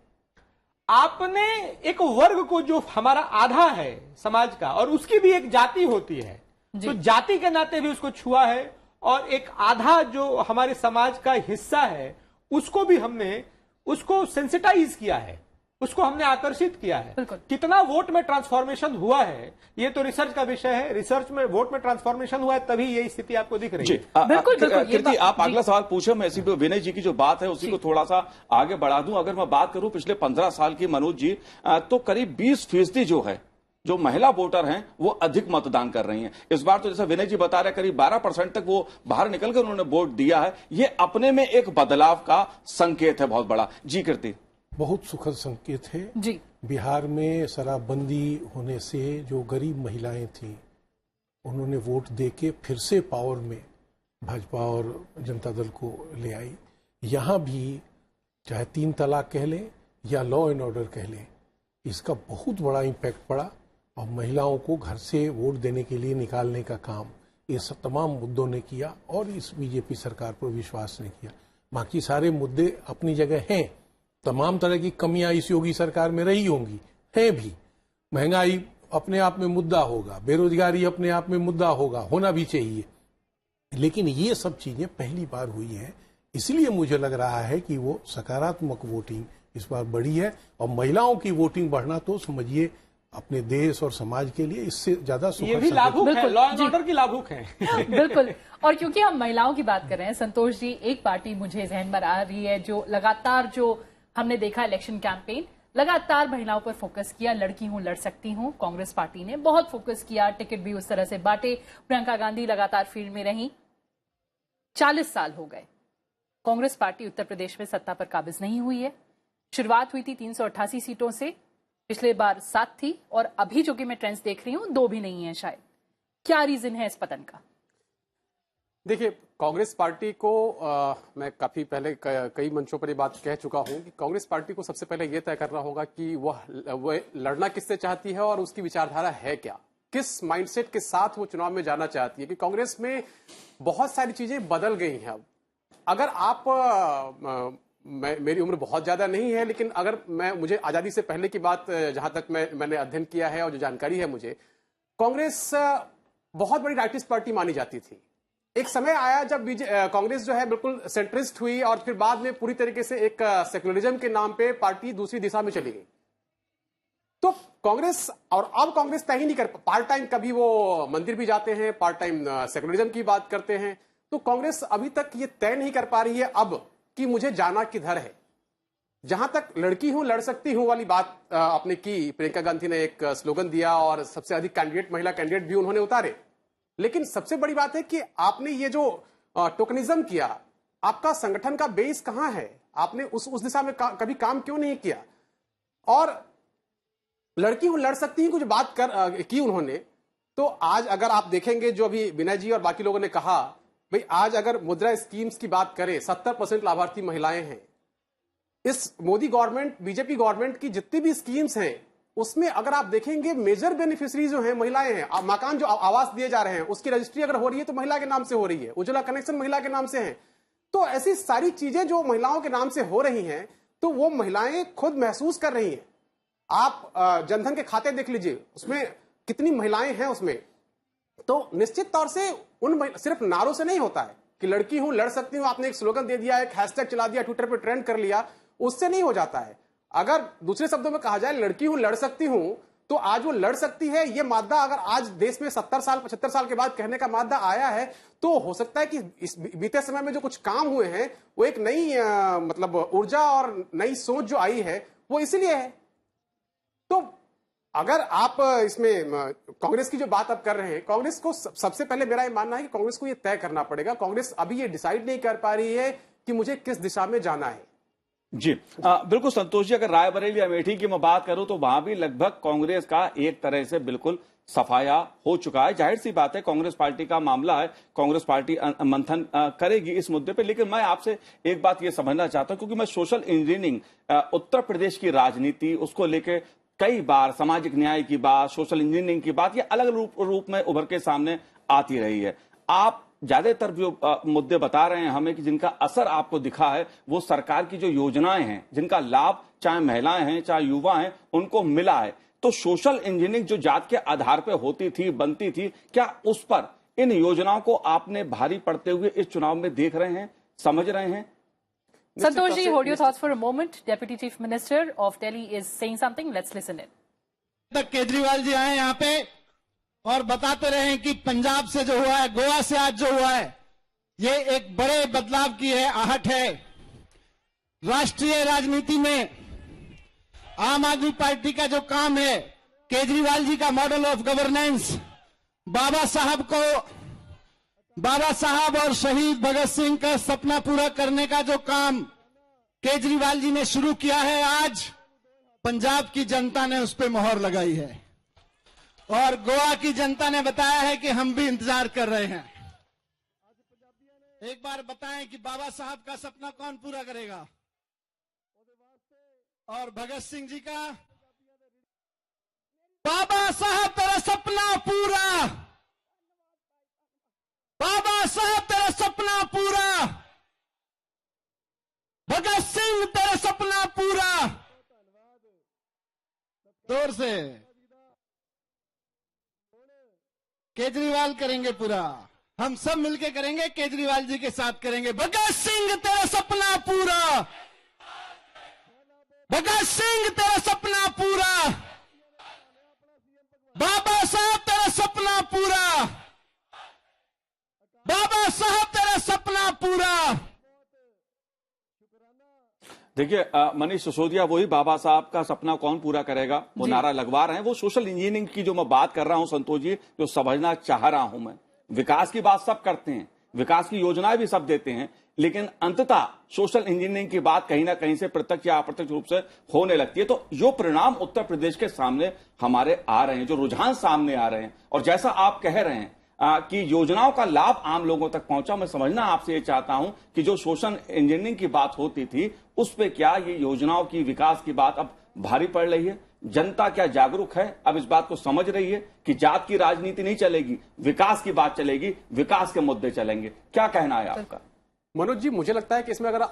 आपने एक वर्ग को, जो हमारा आधा है समाज का, और उसकी भी एक जाति होती है, तो जाति के नाते भी उसको छुआ है, और एक आधा जो हमारे समाज का हिस्सा है उसको भी हमने उसको सेंसिटाइज किया है, उसको हमने आकर्षित किया है। कितना वोट में ट्रांसफॉर्मेशन हुआ है ये तो रिसर्च का विषय है। रिसर्च में वोट में ट्रांसफॉर्मेशन हुआ है तभी ये स्थिति आपको दिख रही है। बिल्कुल कीर्ति, आप अगला सवाल पूछे, मैं इसी पे विनय जी की जो बात है उसी को थोड़ा सा आगे बढ़ा दूं। अगर मैं बात करूं पिछले 15 साल की मनोज जी, तो करीब 20% जो है, जो महिला वोटर हैं वो अधिक मतदान कर रही हैं। इस बार तो जैसा विनय जी बता रहे करीब 12% तक वो बाहर निकलकर उन्होंने वोट दिया है। ये अपने में एक बदलाव का संकेत है बहुत बड़ा। जी कीर्ति। बहुत सुखद संकेत है जी। बिहार में शराबबंदी होने से जो गरीब महिलाएं थीं उन्होंने वोट देके फिर से पावर में भाजपा और जनता दल को ले आई। यहाँ भी चाहे 3 तलाक कह लें या लॉ एंड ऑर्डर कह लें, इसका बहुत बड़ा इम्पैक्ट पड़ा और महिलाओं को घर से वोट देने के लिए निकालने का काम ये सब तमाम मुद्दों ने किया और इस बीजेपी सरकार पर विश्वास ने किया। बाकी सारे मुद्दे अपनी जगह हैं, तमाम तरह की कमियां इस योगी सरकार में रही होंगी, हैं भी। महंगाई अपने आप में मुद्दा होगा, बेरोजगारी अपने आप में मुद्दा होगा, होना भी चाहिए, लेकिन ये सब चीजें पहली बार हुई हैं। इसलिए मुझे लग रहा है कि वो सकारात्मक वोटिंग इस बार बढ़ी है और महिलाओं की वोटिंग बढ़ना तो समझिए अपने देश और समाज के लिए इससे ज्यादा ये भी लाभुक है, लॉ एंड ऑर्डर की लाभुक है। बिल्कुल। और क्योंकि हम महिलाओं की बात कर रहे हैं संतोष जी, एक पार्टी मुझे जहन में आ रही है जो लगातार, जो हमने देखा इलेक्शन कैंपेन, लगातार महिलाओं पर फोकस किया। लड़की हूं, लड़ सकती हूं, कांग्रेस पार्टी ने बहुत फोकस किया, टिकट भी उस तरह से बांटे। प्रियंका गांधी लगातार फील्ड में रही। 40 साल हो गए, कांग्रेस पार्टी उत्तर प्रदेश में सत्ता पर काबिज नहीं हुई है। शुरुआत हुई थी 388 सीटों से, पिछले बार 7 थी, और अभी जो कि मैं ट्रेंड्स देख रही हूं 2 भी नहीं है शायद। क्या रीजन है इस पतन का? देखिए, कांग्रेस पार्टी को मैं काफी पहले कई मंचों पर ये बात कह चुका हूं कि कांग्रेस पार्टी को सबसे पहले ये तय करना होगा कि वह लड़ना किससे चाहती है और उसकी विचारधारा है क्या, किस माइंडसेट के साथ वो चुनाव में जाना चाहती है। कि कांग्रेस में बहुत सारी चीजें बदल गई हैं। अब अगर आप मेरी उम्र बहुत ज्यादा नहीं है, लेकिन अगर मुझे आजादी से पहले की बात जहां तक मैंने अध्ययन किया है और जो जानकारी है मुझे, कांग्रेस बहुत बड़ी राइटिस्ट पार्टी मानी जाती थी। एक समय आया जब कांग्रेस जो है बिल्कुल सेंट्रिस्ट हुई और फिर बाद में पूरी तरीके से एक सेक्युलरिज्म के नाम पे पार्टी दूसरी दिशा में चली गई। तो कांग्रेस, और अब कांग्रेस तय ही नहीं कर, पार्ट टाइम कभी वो मंदिर भी जाते हैं, पार्ट टाइम सेक्युलरिज्म की बात करते हैं। तो कांग्रेस अभी तक ये तय नहीं कर पा रही है अब कि मुझे जाना किधर है। जहां तक लड़की हूं, लड़ सकती हूं वाली बात आपने की, प्रियंका गांधी ने एक स्लोगन दिया और सबसे अधिक महिला कैंडिडेट भी उन्होंने उतारे। लेकिन सबसे बड़ी बात है कि आपने ये जो टोकनिज्म किया, आपका संगठन का बेस कहां है? आपने उस दिशा में कभी काम क्यों नहीं किया? और लड़की हूं, लड़ सकती हूं कुछ बात की उन्होंने, तो आज अगर आप देखेंगे जो अभी विनय जी और बाकी लोगों ने कहा, भाई आज अगर मुद्रा स्कीम्स की बात करें, 70% लाभार्थी महिलाएं हैं। इस मोदी गवर्नमेंट, बीजेपी गवर्नमेंट की जितनी भी स्कीम्स हैं उसमें अगर आप देखेंगे मेजर बेनिफिशियरी जो हैं महिलाएं हैं। मकान जो आवास दिए जा रहे हैं उसकी रजिस्ट्री अगर हो रही है तो महिला के नाम से हो रही है, उज्ज्वला कनेक्शन महिला के नाम से है। तो ऐसी सारी चीजें जो महिलाओं के नाम से हो रही हैं, तो वो महिलाएं खुद महसूस कर रही हैं। आप जनधन के खाते देख लीजिए, उसमें कितनी महिलाएं हैं उसमें, तो निश्चित तौर से सिर्फ नारों से नहीं होता है कि लड़की हूं लड़ सकती हूं, आपने एक स्लोगन दे दिया, एक हैशटैग चला दिया, ट्विटर पे ट्रेंड कर लिया, उससे नहीं हो जाता है। अगर दूसरे शब्दों में कहा जाए लड़की हूं लड़ सकती हूं, तो आज वो लड़ सकती है, ये मादा अगर आज देश में 70 साल 75 साल के बाद कहने का मादा आया है, तो हो सकता है कि इस बीते समय में जो कुछ काम हुए हैं वो एक नई मतलब ऊर्जा और नई सोच जो आई है वो इसलिए है। तो अगर आप इसमें कांग्रेस की जो बात आप कर रहे हैं, कांग्रेस को सबसे पहले मेरा ये मानना है कि कांग्रेस को ये तय करना पड़ेगा। कांग्रेस अभी ये डिसाइड नहीं कर पा रही है कि मुझे किस दिशा में जाना है। जी बिल्कुल संतोष जी, अगर रायबरेली अमेठी की मैं बात करूं तो वहां भी लगभग कांग्रेस का एक तरह से बिल्कुल सफाया हो चुका है। जाहिर सी बात है कांग्रेस पार्टी का मामला है, कांग्रेस पार्टी मंथन करेगी इस मुद्दे पे। लेकिन मैं आपसे एक बात ये समझना चाहता हूं, क्योंकि मैं सोशल इंजीनियरिंग उत्तर प्रदेश की राजनीति उसको लेकर कई बार सामाजिक न्याय की बात, सोशल इंजीनियरिंग की बात, ये अलग रूप में उभर के सामने आती रही है। आप ज्यादातर जो मुद्दे बता रहे हैं हमें कि जिनका असर आपको दिखा है वो सरकार की जो योजनाएं हैं, जिनका लाभ चाहे महिलाएं हैं चाहे युवा हैं उनको मिला है। तो सोशल इंजीनियरिंग जो जात के आधार पर होती थी, बनती थी, क्या उस पर इन योजनाओं को आपने भारी पड़ते हुए इस चुनाव में देख रहे हैं, समझ रहे हैं? Santosh ji, hold your thoughts for a moment. Deputy Chief Minister of Delhi is saying something. Let's listen in. तक केजरीवाल जी आए यहाँ पे और बताते रहे कि पंजाब से जो हुआ है, गोवा से आज जो हुआ है, ये एक बड़े बदलाव की है आहट है। राष्ट्रीय राजनीति में आम आदमी पार्टी का जो काम है, केजरीवाल जी का मॉडल ऑफ गवर्नेंस, बाबा साहब और शहीद भगत सिंह का सपना पूरा करने का जो काम केजरीवाल जी ने शुरू किया है, आज पंजाब की जनता ने उस पर मोहर लगाई है और गोवा की जनता ने बताया है कि हम भी इंतजार कर रहे हैं। एक बार बताएं कि बाबा साहब का सपना कौन पूरा करेगा और भगत सिंह जी का? बाबा साहब तेरा सपना पूरा, बाबा साहब तेरा सपना पूरा, भगत सिंह तेरा सपना पूरा। जोर से केजरीवाल करेंगे पूरा, हम सब मिलके करेंगे, केजरीवाल जी के साथ करेंगे। भगत सिंह तेरा सपना पूरा, भगत सिंह तेरा सपना पूरा, बाबा साहब तेरा सपना पूरा, बाबा साहब तेरा सपना पूरा। देखिए मनीष सिसोदिया वही बाबा साहब का सपना कौन पूरा करेगा वो नारा लगवा रहे हैं। वो सोशल इंजीनियरिंग की जो मैं बात कर रहा हूं संतोष जी, जो समझना चाह रहा हूं मैं, विकास की बात सब करते हैं, विकास की योजनाएं भी सब देते हैं, लेकिन अंततः सोशल इंजीनियरिंग की बात कहीं ना कहीं से प्रत्यक्ष या अप्रत्यक्ष रूप से होने लगती है। तो जो परिणाम उत्तर प्रदेश के सामने हमारे आ रहे हैं, जो रुझान सामने आ रहे हैं, और जैसा आप कह रहे हैं कि योजनाओं का लाभ आम लोगों तक पहुंचा, मैं समझना आपसे ये चाहता हूं कि जो सोशल इंजीनियरिंग की बात होती थी उस पे क्या ये योजनाओं की विकास की बात अब भारी पड़ रही है? जनता क्या जागरूक है, अब इस बात को समझ रही है कि जात की राजनीति नहीं चलेगी, विकास की बात चलेगी, विकास के मुद्दे चलेंगे? क्या कहना है आपका? मनोज जी, मुझे लगता है कि इसमें अगर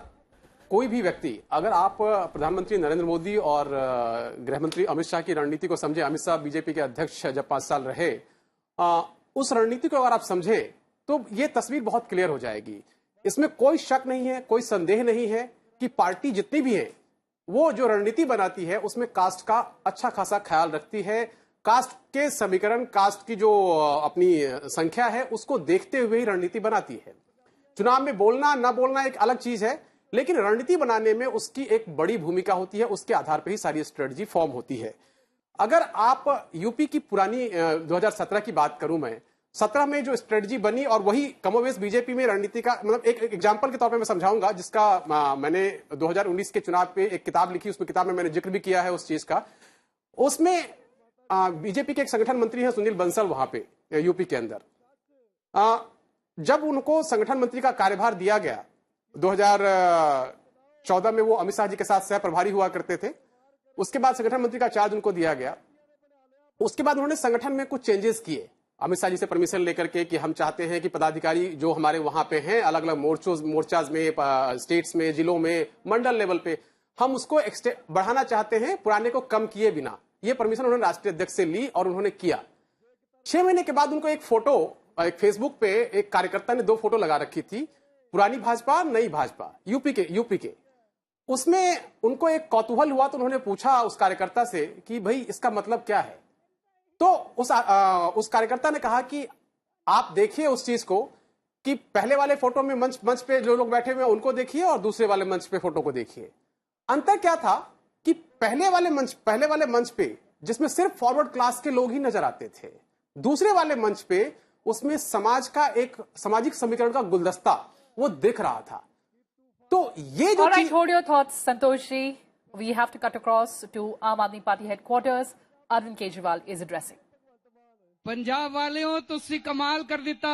कोई भी व्यक्ति, अगर आप प्रधानमंत्री नरेंद्र मोदी और गृहमंत्री अमित शाह की रणनीति को समझे, अमित शाह बीजेपी के अध्यक्ष जब 5 साल रहे, उस रणनीति को अगर आप समझें तो ये तस्वीर बहुत क्लियर हो जाएगी। इसमें कोई शक नहीं है, कोई संदेह नहीं है कि पार्टी जितनी भी है वो जो रणनीति बनाती है उसमें कास्ट का अच्छा खासा ख्याल रखती है। कास्ट के समीकरण, कास्ट की जो अपनी संख्या है उसको देखते हुए ही रणनीति बनाती है। चुनाव में बोलना ना बोलना एक अलग चीज है, लेकिन रणनीति बनाने में उसकी एक बड़ी भूमिका होती है, उसके आधार पर ही सारी स्ट्रेटजी फॉर्म होती है। अगर आप यूपी की पुरानी 2017 की बात करूं मैं, 17 में जो स्ट्रेटजी बनी और वही कमोवेश बीजेपी में रणनीति का, मतलब एक एग्जांपल के तौर पे मैं समझाऊंगा, जिसका मैंने 2019 के चुनाव पे एक किताब लिखी, उसमें किताब में मैंने जिक्र भी किया है उस चीज का। उसमें बीजेपी के एक संगठन मंत्री हैं सुनील बंसल, वहां पे यूपी के अंदर जब उनको संगठन मंत्री का कार्यभार दिया गया 2014 में, वो अमित शाह जी के साथ सह प्रभारी हुआ करते थे। उसके बाद संगठन मंत्री का चार्ज उनको दिया गया। उसके बाद उन्होंने संगठन में कुछ चेंजेस किए, अमित शाह जी से परमिशन लेकर के कि हम चाहते हैं कि पदाधिकारी जो हमारे वहां पे हैं अलग अलग मोर्चाज में, स्टेट्स में, जिलों में, मंडल लेवल पे, हम उसको बढ़ाना चाहते हैं, पुराने को कम किए बिना। ये परमिशन उन्होंने राष्ट्रीय अध्यक्ष से ली और उन्होंने किया। 6 महीने के बाद उनको एक फोटो, एक फेसबुक पे एक कार्यकर्ता ने 2 फोटो लगा रखी थी, पुरानी भाजपा, नई भाजपा, यूपी के। उसमें उनको एक कौतूहल हुआ तो उन्होंने पूछा उस कार्यकर्ता से कि भाई इसका मतलब क्या है। तो उस कार्यकर्ता ने कहा कि आप देखिए उस चीज को कि पहले वाले फोटो में मंच पे जो लोग बैठे हुए हैं उनको देखिए और दूसरे वाले मंच पे फोटो को देखिए। अंतर क्या था कि पहले वाले मंच पे जिसमें सिर्फ फॉरवर्ड क्लास के लोग ही नजर आते थे, दूसरे वाले मंच पे उसमें समाज का एक सामाजिक समीकरण का गुलदस्ता वो दिख रहा था। तो ये जो Alright, hold your thoughts, Santosh ji. We have to cut across to Aam Aadmi Party headquarters. Arvind Kejriwal is addressing. Punjab वाले हो तुसी कमाल कर दिता।